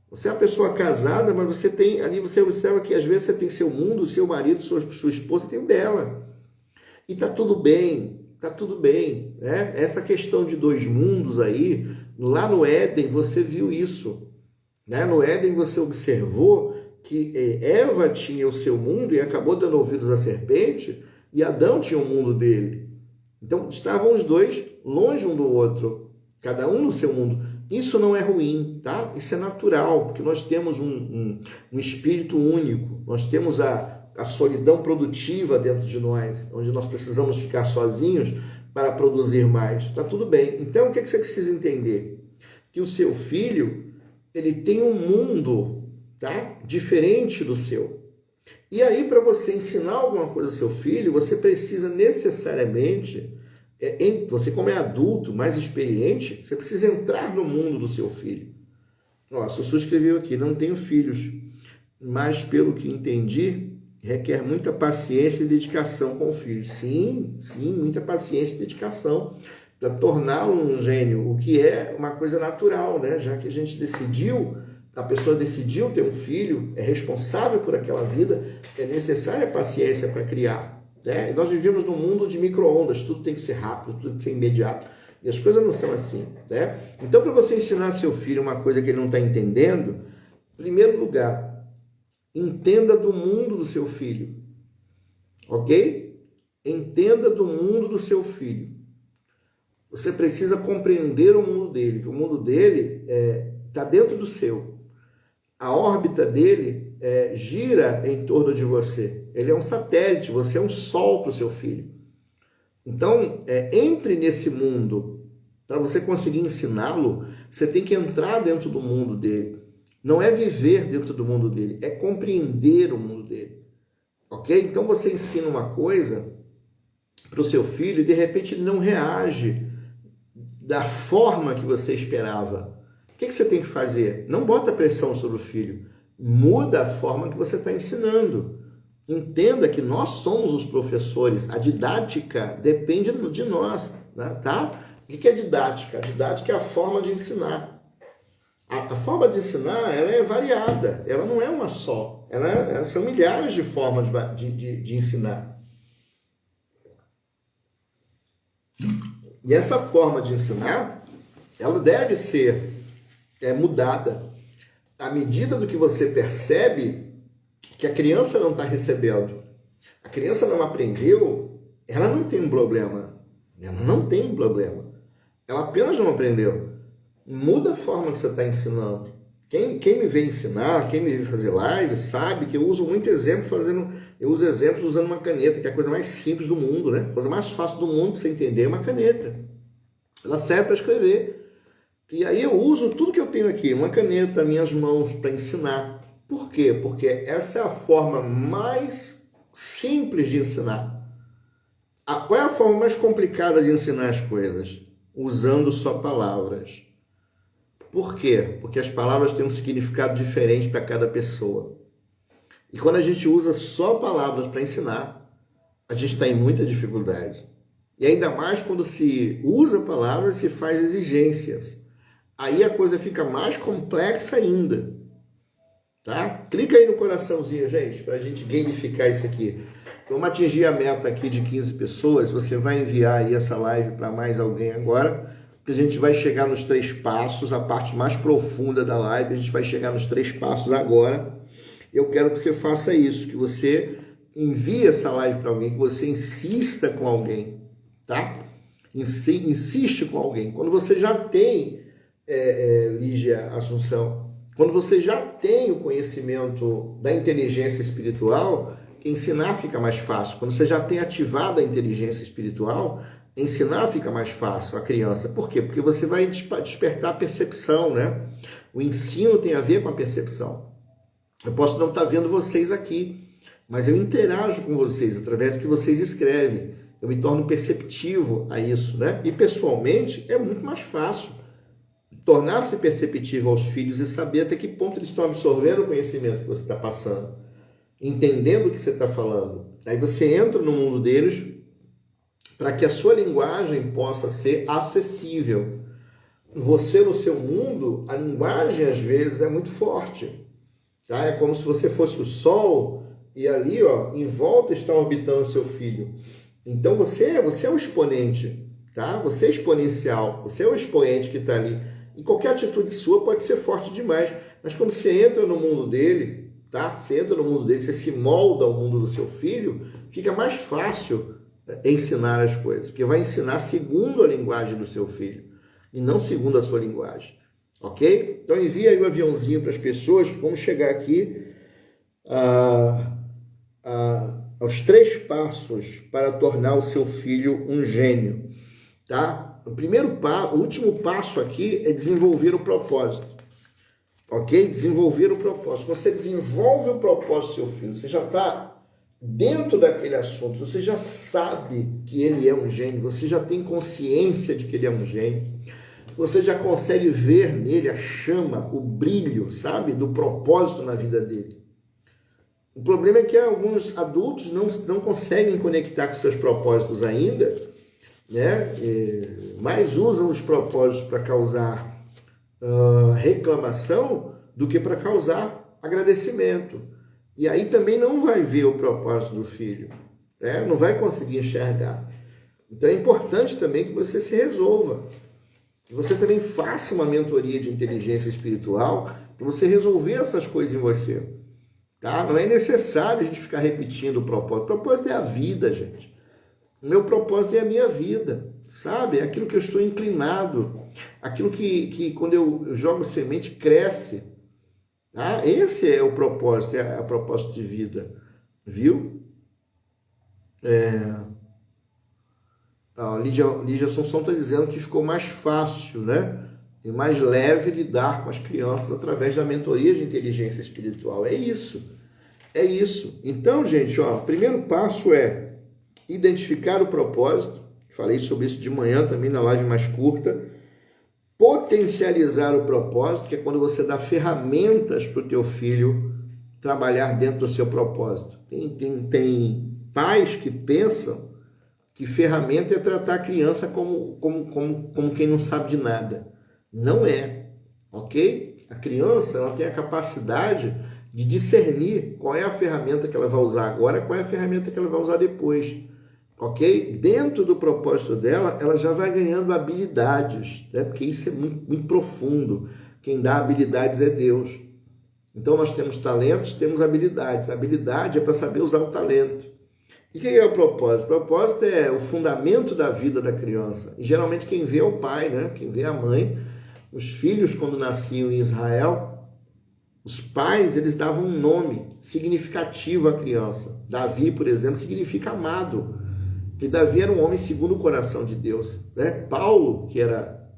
[SPEAKER 1] Você é uma pessoa casada, mas você tem, ali você observa que às vezes você tem seu mundo, seu marido, sua esposa tem o dela. E tá tudo bem, né? Essa questão de dois mundos aí, lá no Éden você viu isso, né? No Éden você observou que Eva tinha o seu mundo e acabou dando ouvidos à serpente, e Adão tinha o mundo dele. Então, estavam os dois longe um do outro, cada um no seu mundo. Isso não é ruim, tá? Isso é natural, porque nós temos um espírito único, nós temos a solidão produtiva dentro de nós, onde nós precisamos ficar sozinhos para produzir mais. Tá tudo bem. Então, o que você precisa entender? Que o seu filho, ele tem um mundo, tá? Diferente do seu. E aí, para você ensinar alguma coisa ao seu filho, você precisa necessariamente, você como é adulto, mais experiente, você precisa entrar no mundo do seu filho. Ó, Sussu escreveu aqui: não tenho filhos, mas pelo que entendi, requer muita paciência e dedicação com o filho. Sim, muita paciência e dedicação para torná-lo um gênio, o que é uma coisa natural, né? Já que a pessoa decidiu ter um filho, é responsável por aquela vida, é necessária paciência para criar, né? E nós vivemos num mundo de micro-ondas, tudo tem que ser rápido, tudo tem que ser imediato, e as coisas não são assim, né? Então, para você ensinar seu filho uma coisa que ele não está entendendo, em primeiro lugar, entenda do mundo do seu filho, ok? Entenda do mundo do seu filho. Você precisa compreender o mundo dele, que o mundo dele está dentro do seu. A órbita dele gira em torno de você. Ele é um satélite, você é um sol para o seu filho. Então, entre nesse mundo. Para você conseguir ensiná-lo, você tem que entrar dentro do mundo dele. Não é viver dentro do mundo dele, é compreender o mundo dele. Ok? Então você ensina uma coisa para o seu filho e de repente ele não reage da forma que você esperava. O que você tem que fazer? Não bota pressão sobre o filho. Muda a forma que você está ensinando. Entenda que nós somos os professores. A didática depende de nós, tá? O que é didática? A didática é a forma de ensinar. A forma de ensinar, ela é variada. Ela não é uma só. São milhares de formas de ensinar. E essa forma de ensinar, ela deve ser mudada à medida do que você percebe que a criança não está recebendo. A criança não aprendeu, ela não tem um problema. Ela não tem um problema. Ela apenas não aprendeu. Muda a forma que você está ensinando. Quem me vê ensinar, quem me vê fazer live, sabe que eu uso muito exemplo eu uso exemplos usando uma caneta, que é a coisa mais simples do mundo, né? A coisa mais fácil do mundo para você entender é uma caneta. Ela serve para escrever. E aí eu uso tudo que eu tenho aqui, uma caneta, minhas mãos, para ensinar. Por quê? Porque essa é a forma mais simples de ensinar. Qual é a forma mais complicada de ensinar as coisas? Usando só palavras. Por quê? Porque as palavras têm um significado diferente para cada pessoa. E quando a gente usa só palavras para ensinar, a gente está em muita dificuldade. E ainda mais quando se usa palavras e se faz exigências. Aí a coisa fica mais complexa ainda. Tá? Clica aí no coraçãozinho, gente, para a gente gamificar isso aqui. Vamos atingir a meta aqui de 15 pessoas. Você vai enviar aí essa live para mais alguém agora. Que a gente vai chegar nos 3 passos, a parte mais profunda da live, a gente vai chegar nos 3 passos agora. Eu quero que você faça isso, que você envie essa live para alguém, que você insista com alguém, tá? Insiste com alguém. Quando você já tem, Lígia Assunção, quando você já tem o conhecimento da inteligência espiritual, ensinar fica mais fácil. Quando você já tem ativado a inteligência espiritual, ensinar fica mais fácil a criança. Por quê? Porque você vai despertar a percepção, né? O ensino tem a ver com a percepção. Eu posso não estar vendo vocês aqui, mas eu interajo com vocês através do que vocês escrevem. Eu me torno perceptivo a isso, né? E pessoalmente é muito mais fácil tornar-se perceptivo aos filhos e saber até que ponto eles estão absorvendo o conhecimento que você está passando, entendendo o que você está falando. Aí você entra no mundo deles para que a sua linguagem possa ser acessível. Você, no seu mundo, a linguagem, às vezes, é muito forte. Tá? É como se você fosse o Sol e ali, ó, em volta está orbitando seu filho. Então, você é o exponente. Tá? Você é exponencial. Você é o expoente que está ali. E qualquer atitude sua pode ser forte demais. Mas quando você entra no mundo dele, tá? Você entra no mundo dele, você se molda ao mundo do seu filho, fica mais fácil ensinar as coisas, porque vai ensinar segundo a linguagem do seu filho e não segundo a sua linguagem, ok? Então envia aí o aviãozinho para as pessoas. Vamos chegar aqui aos 3 passos para tornar o seu filho um gênio, tá? O último passo aqui é desenvolver o propósito, ok? Desenvolver o propósito. Você desenvolve o propósito do seu filho, você já está dentro daquele assunto, você já sabe que ele é um gênio, você já tem consciência de que ele é um gênio, você já consegue ver nele a chama, o brilho, sabe, do propósito na vida dele. O problema é que alguns adultos não conseguem conectar com seus propósitos ainda, né? Mas usam os propósitos para causar reclamação do que para causar agradecimento. E aí também não vai ver o propósito do filho, né? Não vai conseguir enxergar. Então é importante também que você se resolva, que você também faça uma mentoria de inteligência espiritual para você resolver essas coisas em você. Tá? Não é necessário a gente ficar repetindo o propósito. O propósito é a vida, gente. O meu propósito é a minha vida, sabe? É aquilo que eu estou inclinado, aquilo que quando eu jogo semente cresce. Tá? Esse é o propósito, é a propósito de vida, viu? A Lígia Assunção está dizendo que ficou mais fácil, né? E mais leve lidar com as crianças através da mentoria de inteligência espiritual. É isso. É isso. Então, gente, ó, o primeiro passo é identificar o propósito. Falei sobre isso de manhã também na live mais curta. Potencializar o propósito, que é quando você dá ferramentas para o teu filho trabalhar dentro do seu propósito. Tem pais que pensam que ferramenta é tratar a criança como quem não sabe de nada. Não é, ok? A criança ela tem a capacidade de discernir qual é a ferramenta que ela vai usar agora, qual é a ferramenta que ela vai usar depois, ok? Dentro do propósito dela, ela já vai ganhando habilidades, né? Porque isso é muito, muito profundo. Quem dá habilidades é Deus. Então nós temos talentos, temos habilidades. A habilidade é para saber usar o talento. E o que é o propósito? O propósito é o fundamento da vida da criança. E geralmente quem vê é o pai, né? Quem vê é a mãe. Os filhos, quando nasciam em Israel, os pais, eles davam um nome significativo à criança. Davi, por exemplo, significa amado. E Davi era um homem segundo o coração de Deus, né? Paulo, que era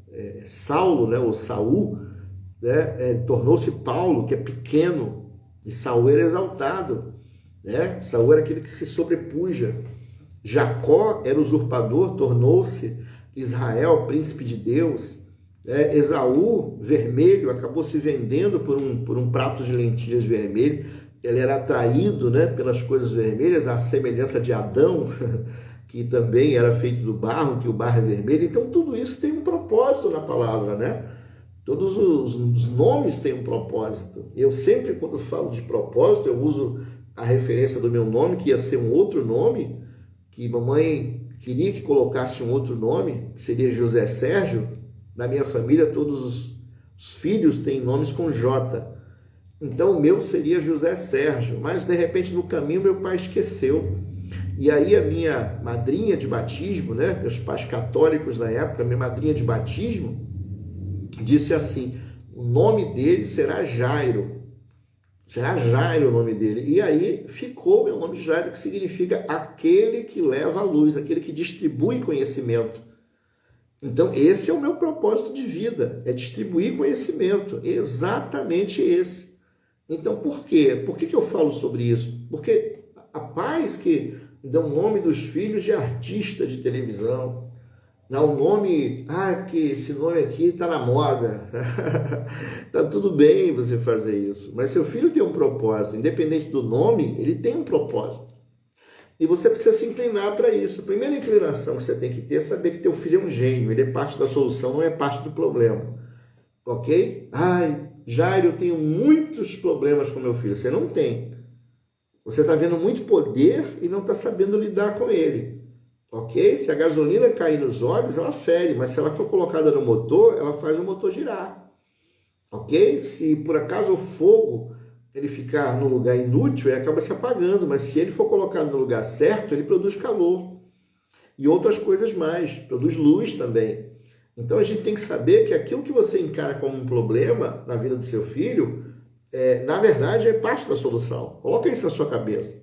[SPEAKER 1] Saulo, né? Ou Saul, né? Tornou-se Paulo, que é pequeno, e Saul era exaltado, né? Saul era aquele que se sobrepuja. Jacó era usurpador, tornou-se Israel, príncipe de Deus. Esaú, vermelho, acabou se vendendo por um prato de lentilhas vermelho. Ele era atraído, né, pelas coisas vermelhas, à semelhança de Adão, que também era feito do barro, que o barro é vermelho. Então, tudo isso tem um propósito na palavra, né? Todos os nomes têm um propósito. Eu sempre, quando falo de propósito, eu uso a referência do meu nome, que ia ser um outro nome, que mamãe queria que colocasse um outro nome, que seria José Sérgio. Na minha família, todos os filhos têm nomes com J. Então, o meu seria José Sérgio. Mas, de repente, no caminho, meu pai esqueceu. E aí, a minha madrinha de batismo, né? Meus pais católicos na época, minha madrinha de batismo, disse assim, o nome dele será Jairo. Será Jairo o nome dele. E aí, ficou meu nome Jairo, que significa aquele que leva a luz, aquele que distribui conhecimento. Então, esse é o meu propósito de vida, é distribuir conhecimento, exatamente esse. Então, por quê? Por que eu falo sobre isso? Porque há pais que dão o nome dos filhos de artista de televisão, dão o nome, porque esse nome aqui está na moda. Tá tudo bem você fazer isso, mas seu filho tem um propósito, independente do nome, ele tem um propósito. E você precisa se inclinar para isso. A primeira inclinação que você tem que ter é saber que teu filho é um gênio. Ele é parte da solução, não é parte do problema. Ok? Jairo, eu tenho muitos problemas com meu filho. Você não tem. Você está vendo muito poder e não está sabendo lidar com ele. Ok? Se a gasolina cair nos olhos, ela fere. Mas se ela for colocada no motor, ela faz o motor girar. Ok? Se por acaso o fogo ele ficar no lugar inútil, ele acaba se apagando, mas se ele for colocado no lugar certo, ele produz calor. E outras coisas mais, produz luz também. Então a gente tem que saber que aquilo que você encara como um problema na vida do seu filho, na verdade é parte da solução. Coloca isso na sua cabeça.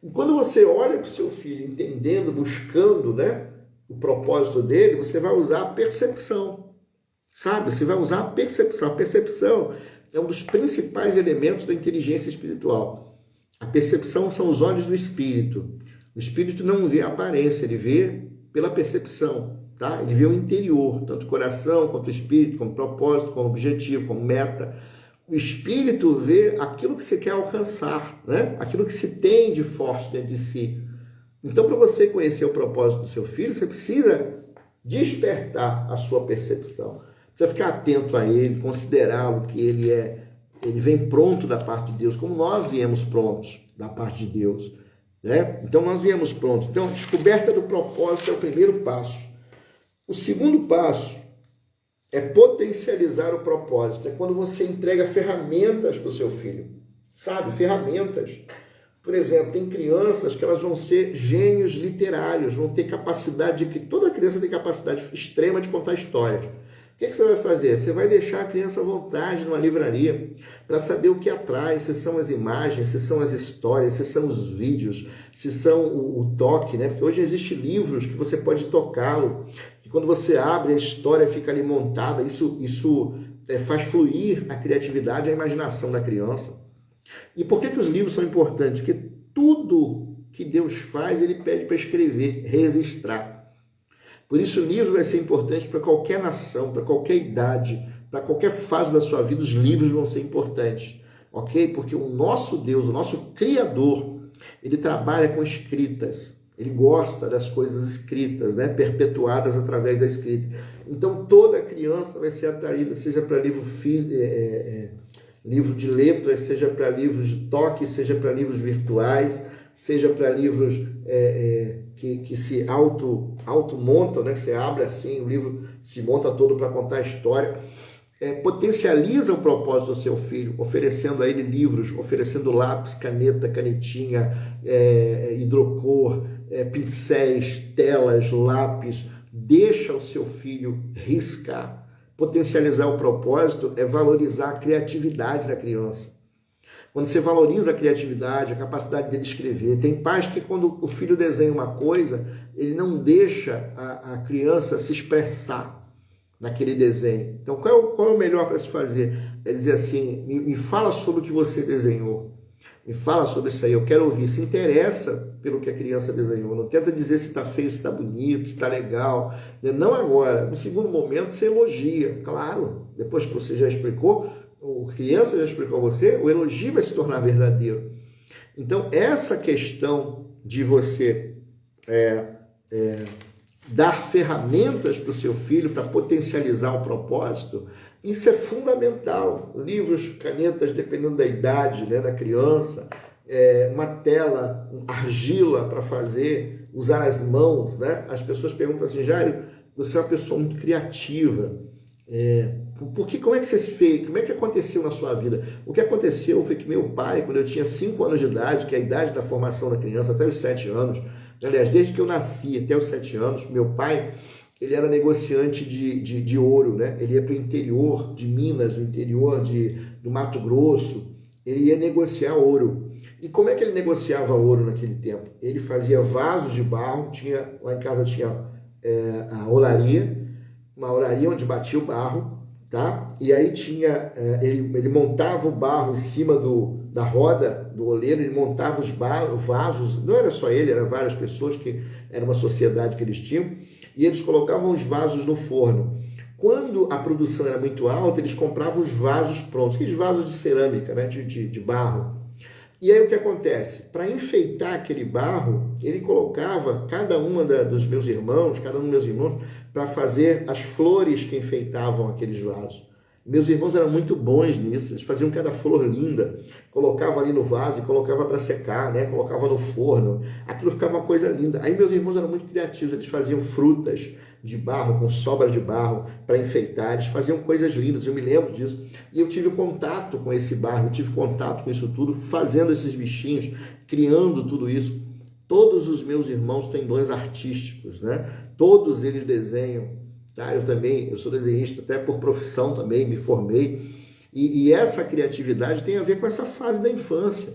[SPEAKER 1] E quando você olha para o seu filho, entendendo, buscando, né, o propósito dele, você vai usar a percepção. Sabe? Você vai usar a percepção. A percepção é um dos principais elementos da inteligência espiritual. A percepção são os olhos do espírito. O espírito não vê a aparência, ele vê pela percepção, tá? Ele vê o interior, tanto o coração, quanto o espírito, como propósito, como objetivo, como meta. O espírito vê aquilo que você quer alcançar, né? Aquilo que se tem de forte dentro de si. Então, para você conhecer o propósito do seu filho, você precisa despertar a sua percepção. Precisa ficar atento a ele, considerá-lo que ele vem pronto da parte de Deus, como nós viemos prontos da parte de Deus, né? Então nós viemos prontos. Então a descoberta do propósito é o primeiro passo. O segundo passo é potencializar o propósito. É quando você entrega ferramentas para o seu filho, sabe? Ferramentas. Por exemplo, tem crianças que elas vão ser gênios literários, vão ter capacidade toda criança tem capacidade extrema de contar histórias. O que você vai fazer? Você vai deixar a criança à vontade numa livraria para saber o que atrai, se são as imagens, se são as histórias, se são os vídeos, se são o toque, né? Porque hoje existem livros que você pode tocá-lo, e quando você abre, a história fica ali montada, isso faz fluir a criatividade, a imaginação da criança. E por que os livros são importantes? Porque tudo que Deus faz, Ele pede para escrever, registrar. Por isso o livro vai ser importante para qualquer nação, para qualquer idade, para qualquer fase da sua vida, os livros vão ser importantes, ok? Porque o nosso Deus, o nosso Criador, Ele trabalha com escritas, Ele gosta das coisas escritas, né? Perpetuadas através da escrita. Então toda criança vai ser atraída, seja para livro de letras, seja para livros de toque, seja para livros virtuais, seja para livros que se auto-montam, né? Você abre assim, o livro se monta todo para contar a história. Potencializa o propósito do seu filho, oferecendo a ele livros, oferecendo lápis, caneta, canetinha, hidrocor, pincéis, telas, lápis. Deixa o seu filho riscar. Potencializar o propósito é valorizar a criatividade da criança. Quando você valoriza a criatividade, a capacidade dele escrever. Tem pais que quando o filho desenha uma coisa, ele não deixa a criança se expressar naquele desenho. Então, qual é o melhor para se fazer? É dizer assim, me fala sobre o que você desenhou. Me fala sobre isso aí, eu quero ouvir. Se interessa pelo que a criança desenhou. Não tenta dizer se está feio, se está bonito, se está legal. Não agora. No segundo momento, você elogia. Claro, depois que você já explicou, a criança já explicou a você, o elogio vai se tornar verdadeiro. Então, essa questão de você dar ferramentas para o seu filho para potencializar o propósito, isso é fundamental. Livros, canetas, dependendo da idade, né, da criança, uma tela, argila para fazer, usar as mãos, né? As pessoas perguntam assim, Jairo, você é uma pessoa muito criativa. Como é que você fez? Como é que aconteceu na sua vida? O que aconteceu foi que meu pai, quando eu tinha 5 anos de idade, que é a idade da formação da criança, até os 7 anos, aliás, desde que eu nasci até os 7 anos, meu pai, ele era negociante de ouro, né? Ele ia para o interior de Minas, no interior do Mato Grosso, ele ia negociar ouro. E como é que ele negociava ouro naquele tempo? Ele fazia vasos de barro, lá em casa tinha a olaria, uma olaria onde batia o barro, tá? E aí tinha, ele montava o barro em cima da roda do oleiro, ele montava os vasos, não era só ele, eram várias pessoas, que era uma sociedade que eles tinham, e eles colocavam os vasos no forno. Quando a produção era muito alta, eles compravam os vasos prontos, aqueles vasos de cerâmica, né, de barro. E aí o que acontece? Para enfeitar aquele barro, ele colocava cada um dos meus irmãos, para fazer as flores que enfeitavam aqueles vasos. Meus irmãos eram muito bons nisso, eles faziam cada flor linda, colocavam ali no vaso e colocava para secar, né? Colocava no forno, aquilo ficava uma coisa linda. Aí meus irmãos eram muito criativos, eles faziam frutas de barro, com sobra de barro, para enfeitar, eles faziam coisas lindas, eu me lembro disso. E eu tive contato com esse barro, eu tive contato com isso tudo, fazendo esses bichinhos, criando tudo isso. Todos os meus irmãos têm dons artísticos, né? Todos eles desenham. Tá? Eu sou desenhista, até por profissão também, me formei. E essa criatividade tem a ver com essa fase da infância,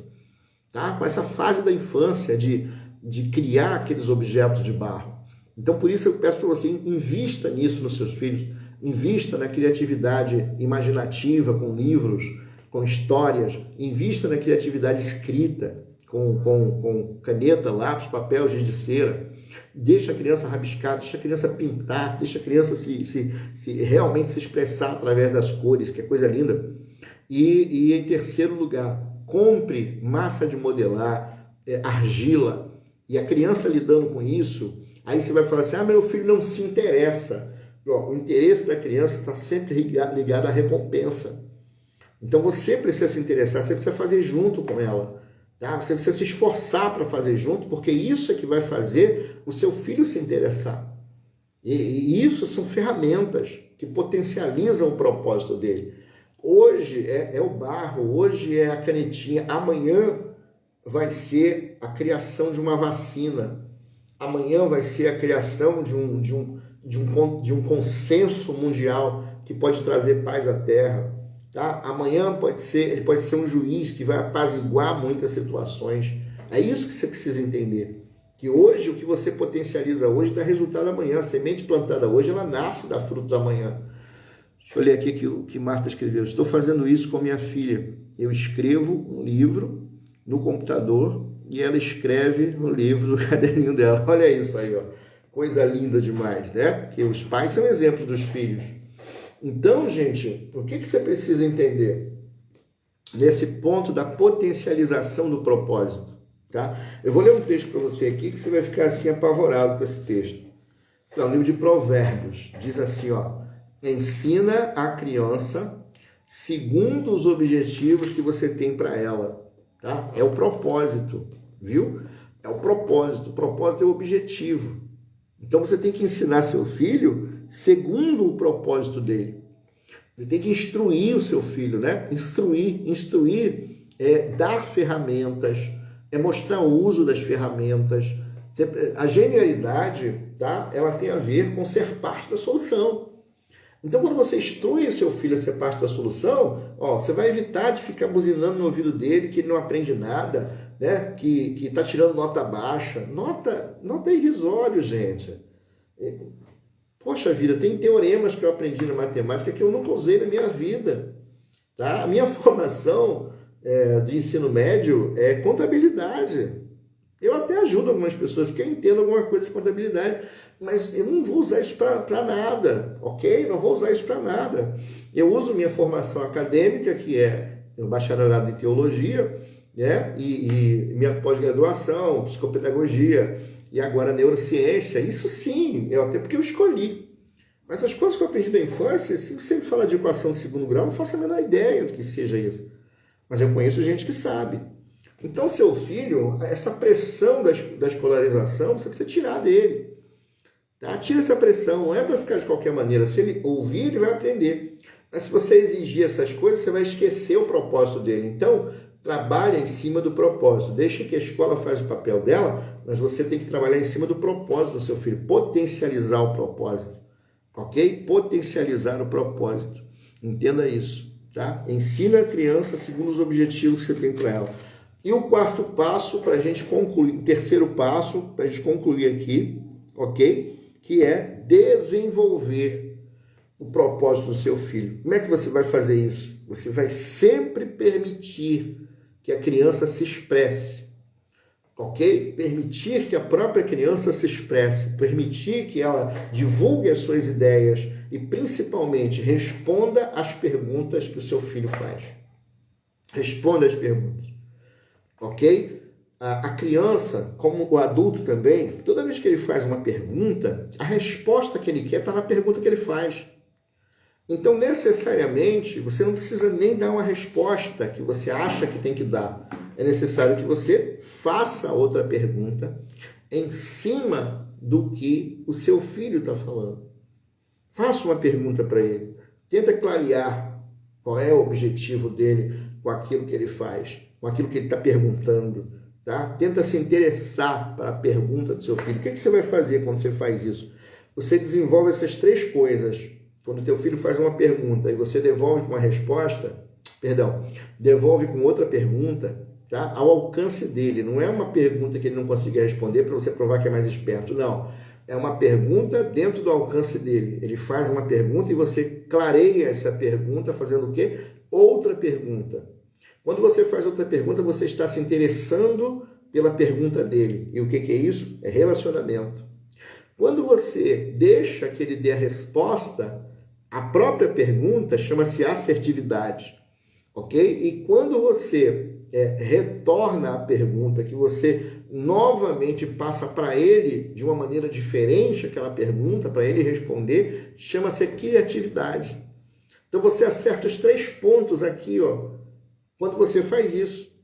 [SPEAKER 1] tá? Com essa fase da infância de criar aqueles objetos de barro. Então, por isso eu peço para você, invista nisso nos seus filhos, invista na criatividade imaginativa, com livros, com histórias, invista na criatividade escrita, com caneta, lápis, papel, giz de cera. Deixa a criança rabiscar, deixa a criança pintar, deixa a criança realmente se expressar através das cores, que é coisa linda. E em terceiro lugar, compre massa de modelar, argila, e a criança lidando com isso, aí você vai falar assim, meu filho não se interessa. O interesse da criança está sempre ligado à recompensa. Então você precisa se interessar, você precisa fazer junto com ela. Tá? Você precisa se esforçar para fazer junto, porque isso é que vai fazer o seu filho se interessar. E isso são ferramentas que potencializam o propósito dele. Hoje é o barro, hoje é a canetinha, amanhã vai ser a criação de uma vacina, amanhã vai ser a criação de um consenso mundial que pode trazer paz à terra. Tá? Amanhã ele pode ser um juiz que vai apaziguar muitas situações. É isso que você precisa entender. Que hoje, o que você potencializa hoje dá resultado amanhã. A semente plantada hoje, ela nasce da fruta amanhã. Deixa eu ler aqui o que Marta escreveu. Estou fazendo isso com minha filha. Eu escrevo um livro no computador e ela escreve no livro do caderninho dela. Olha isso aí, ó. Coisa linda demais, né? Que os pais são exemplos dos filhos. Então, gente, o que você precisa entender nesse ponto da potencialização do propósito? Tá? Eu vou ler um texto para você aqui que você vai ficar assim apavorado com esse texto. É um livro de Provérbios. Diz assim, ó. Ensina a criança segundo os objetivos que você tem para ela. Tá? É o propósito, viu? É o propósito. O propósito é o objetivo. Então você tem que ensinar seu filho segundo o propósito dele. Você tem que instruir o seu filho, né? Instruir é dar ferramentas, é mostrar o uso das ferramentas. A genialidade, tá? Ela tem a ver com ser parte da solução. Então, quando você instrui o seu filho a ser parte da solução, ó, você vai evitar de ficar buzinando no ouvido dele que ele não aprende nada, né? Que está tirando nota baixa. Nota é irrisório, gente. Poxa vida, tem teoremas que eu aprendi na matemática que eu nunca usei na minha vida. Tá? A minha formação de ensino médio é contabilidade. Eu até ajudo algumas pessoas que entendem alguma coisa de contabilidade, mas eu não vou usar isso para nada, ok? Não vou usar isso para nada. Eu uso minha formação acadêmica, que é o bacharelado em teologia, né? E minha pós-graduação, psicopedagogia, e agora neurociência. Isso sim, até porque eu escolhi. Mas as coisas que eu aprendi da infância, se você me fala de equação de segundo grau, eu não faço a menor ideia do que seja isso. Mas eu conheço gente que sabe. Então, seu filho, essa pressão da escolarização, você precisa tirar dele. Tá? Tira essa pressão, não é para ficar de qualquer maneira. Se ele ouvir, ele vai aprender. Mas se você exigir essas coisas, você vai esquecer o propósito dele. Então, trabalha em cima do propósito. Deixa que a escola faz o papel dela, mas você tem que trabalhar em cima do propósito do seu filho. Potencializar o propósito. Ok? Potencializar o propósito. Entenda isso. Tá? Ensina a criança segundo os objetivos que você tem para ela. E o quarto passo, para a gente concluir, o terceiro passo, para a gente concluir aqui, ok? Que é desenvolver o propósito do seu filho. Como é que você vai fazer isso? Você vai sempre permitir que a criança se expresse, ok? Permitir que a própria criança se expresse, permitir que ela divulgue as suas ideias e, principalmente, responda às perguntas que o seu filho faz. Responda às perguntas. Ok? A criança, como o adulto também, toda vez que ele faz uma pergunta, a resposta que ele quer está na pergunta que ele faz. Então, necessariamente, você não precisa nem dar uma resposta que você acha que tem que dar. É necessário que você faça outra pergunta em cima do que o seu filho está falando. Faça uma pergunta para ele. Tenta clarear qual é o objetivo dele com aquilo que ele faz, com aquilo que ele está perguntando, tá? Tenta se interessar para a pergunta do seu filho. O que você vai fazer quando você faz isso? Você desenvolve essas três coisas. Quando o teu filho faz uma pergunta e você devolve com uma resposta, devolve com outra pergunta, tá? Ao alcance dele. Não é uma pergunta que ele não consiga responder para você provar que é mais esperto, não. É uma pergunta dentro do alcance dele. Ele faz uma pergunta e você clareia essa pergunta fazendo o quê? Outra pergunta. Quando você faz outra pergunta, você está se interessando pela pergunta dele. E o que é isso? É relacionamento. Quando você deixa que ele dê a resposta, a própria pergunta chama-se assertividade. Ok? E quando você retorna a pergunta, que você novamente passa para ele de uma maneira diferente aquela pergunta, para ele responder, chama-se criatividade. Então você acerta os 3 pontos aqui, ó, quando você faz isso,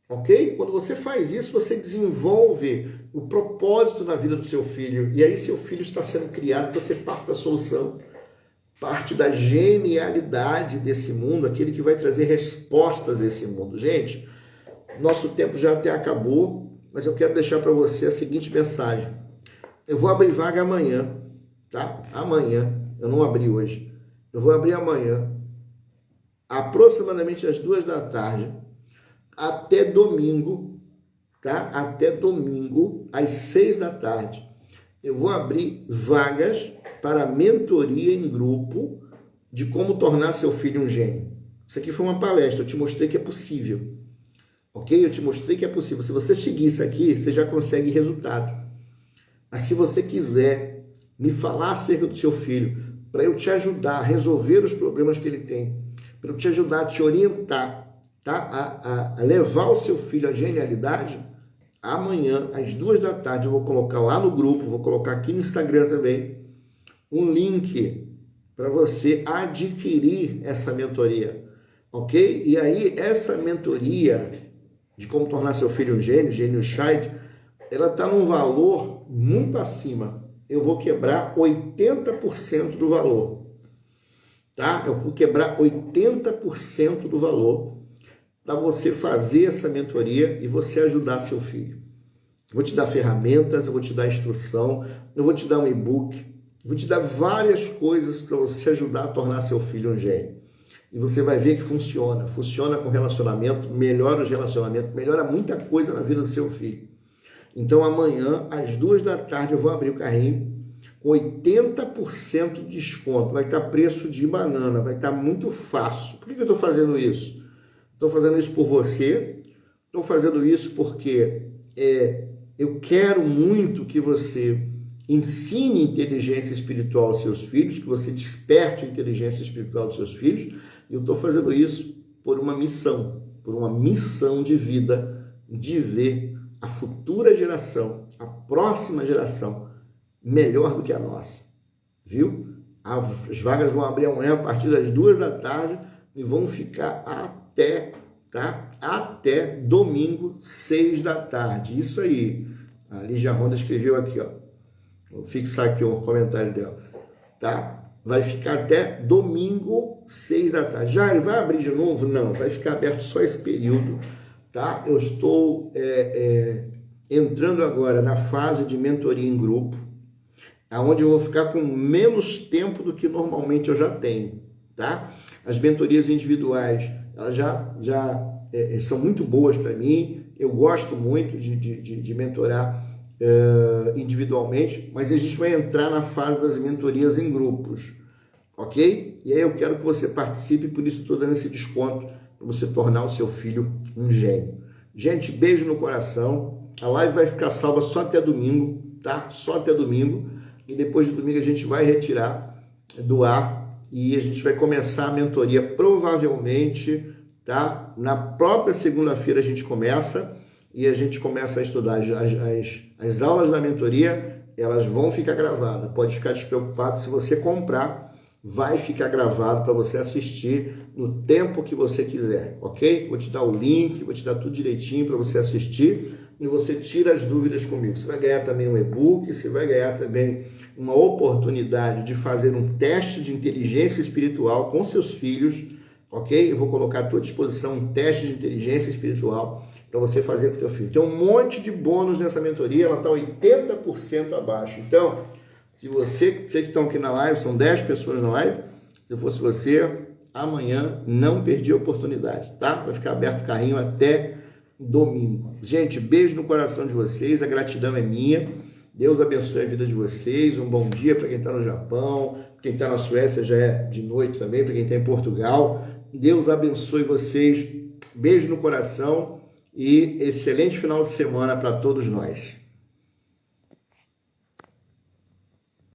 [SPEAKER 1] ok? Quando você faz isso, você desenvolve o propósito na vida do seu filho. E aí seu filho está sendo criado para ser parte da solução, parte da genialidade desse mundo, aquele que vai trazer respostas a esse mundo. Gente, nosso tempo já até acabou, mas eu quero deixar para você a seguinte mensagem. Eu vou abrir vaga amanhã, tá? Amanhã, eu não abri hoje. Eu vou abrir amanhã, aproximadamente às 2 da tarde, até domingo, tá? Até domingo, às 6 da tarde. Eu vou abrir vagas para mentoria em grupo de como tornar seu filho um gênio. Isso aqui foi uma palestra, eu te mostrei que é possível. Ok? Eu te mostrei que é possível. Se você seguir isso aqui, você já consegue resultado. Mas se você quiser me falar acerca do seu filho, para eu te ajudar a resolver os problemas que ele tem, para eu te ajudar a te orientar, tá? a levar o seu filho à genialidade, amanhã, às 2 da tarde, eu vou colocar lá no grupo, vou colocar aqui no Instagram também, um link para você adquirir essa mentoria, ok? E aí, essa mentoria de como tornar seu filho um gênio, Gênio Child, ela está num valor muito acima. Eu vou quebrar 80% do valor, tá? Eu vou quebrar 80% do valor para você fazer essa mentoria e você ajudar seu filho. Eu vou te dar ferramentas, eu vou te dar instrução, eu vou te dar um e-book, vou te dar várias coisas para você ajudar a tornar seu filho um gênio. E você vai ver que funciona. Funciona com relacionamento, melhora os relacionamentos, melhora muita coisa na vida do seu filho. Então amanhã, às 2 da tarde, eu vou abrir o carrinho com 80% de desconto. Vai estar preço de banana, vai estar muito fácil. Por que eu estou fazendo isso? Estou fazendo isso por você, estou fazendo isso porque eu quero muito que você ensine inteligência espiritual aos seus filhos, que você desperte a inteligência espiritual dos seus filhos. E eu estou fazendo isso por uma missão de vida, de ver a futura geração, a próxima geração, melhor do que a nossa, viu? As vagas vão abrir amanhã a partir das 2 da tarde e vão ficar até domingo, 6 da tarde. Isso aí. A Lígia Ronda escreveu aqui, ó. Vou fixar aqui o comentário dela, tá? Vai ficar até domingo, 6 da tarde. Já ele vai abrir de novo? Não, vai ficar aberto só esse período, tá? Eu estou entrando agora na fase de mentoria em grupo, onde eu vou ficar com menos tempo do que normalmente eu já tenho, tá? As mentorias individuais, elas já são muito boas para mim, eu gosto muito de mentorar individualmente, mas a gente vai entrar na fase das mentorias em grupos, ok? E aí eu quero que você participe, por isso estou dando esse desconto para você tornar o seu filho um gênio. Gente, beijo no coração, a live vai ficar salva só até domingo, tá? Só até domingo, e depois de domingo a gente vai retirar do ar e a gente vai começar a mentoria provavelmente, tá? Na própria segunda-feira a gente começa, e a gente começa a estudar as aulas da mentoria, elas vão ficar gravadas. Pode ficar despreocupado, se você comprar, vai ficar gravado para você assistir no tempo que você quiser, ok? Vou te dar o link, vou te dar tudo direitinho para você assistir e você tira as dúvidas comigo. Você vai ganhar também um e-book, você vai ganhar também uma oportunidade de fazer um teste de inteligência espiritual com seus filhos, ok? Eu vou colocar à tua disposição um teste de inteligência espiritual para você fazer com o teu filho. Tem um monte de bônus nessa mentoria, ela está 80% abaixo. Então, se vocês que estão aqui na live, são 10 pessoas na live, se eu fosse você, amanhã não perdi a oportunidade, tá? Vai ficar aberto o carrinho até domingo. Gente, beijo no coração de vocês, a gratidão é minha. Deus abençoe a vida de vocês, um bom dia para quem está no Japão, quem está na Suécia já é de noite também, para quem está em Portugal. Deus abençoe vocês, beijo no coração e excelente final de semana para todos nós.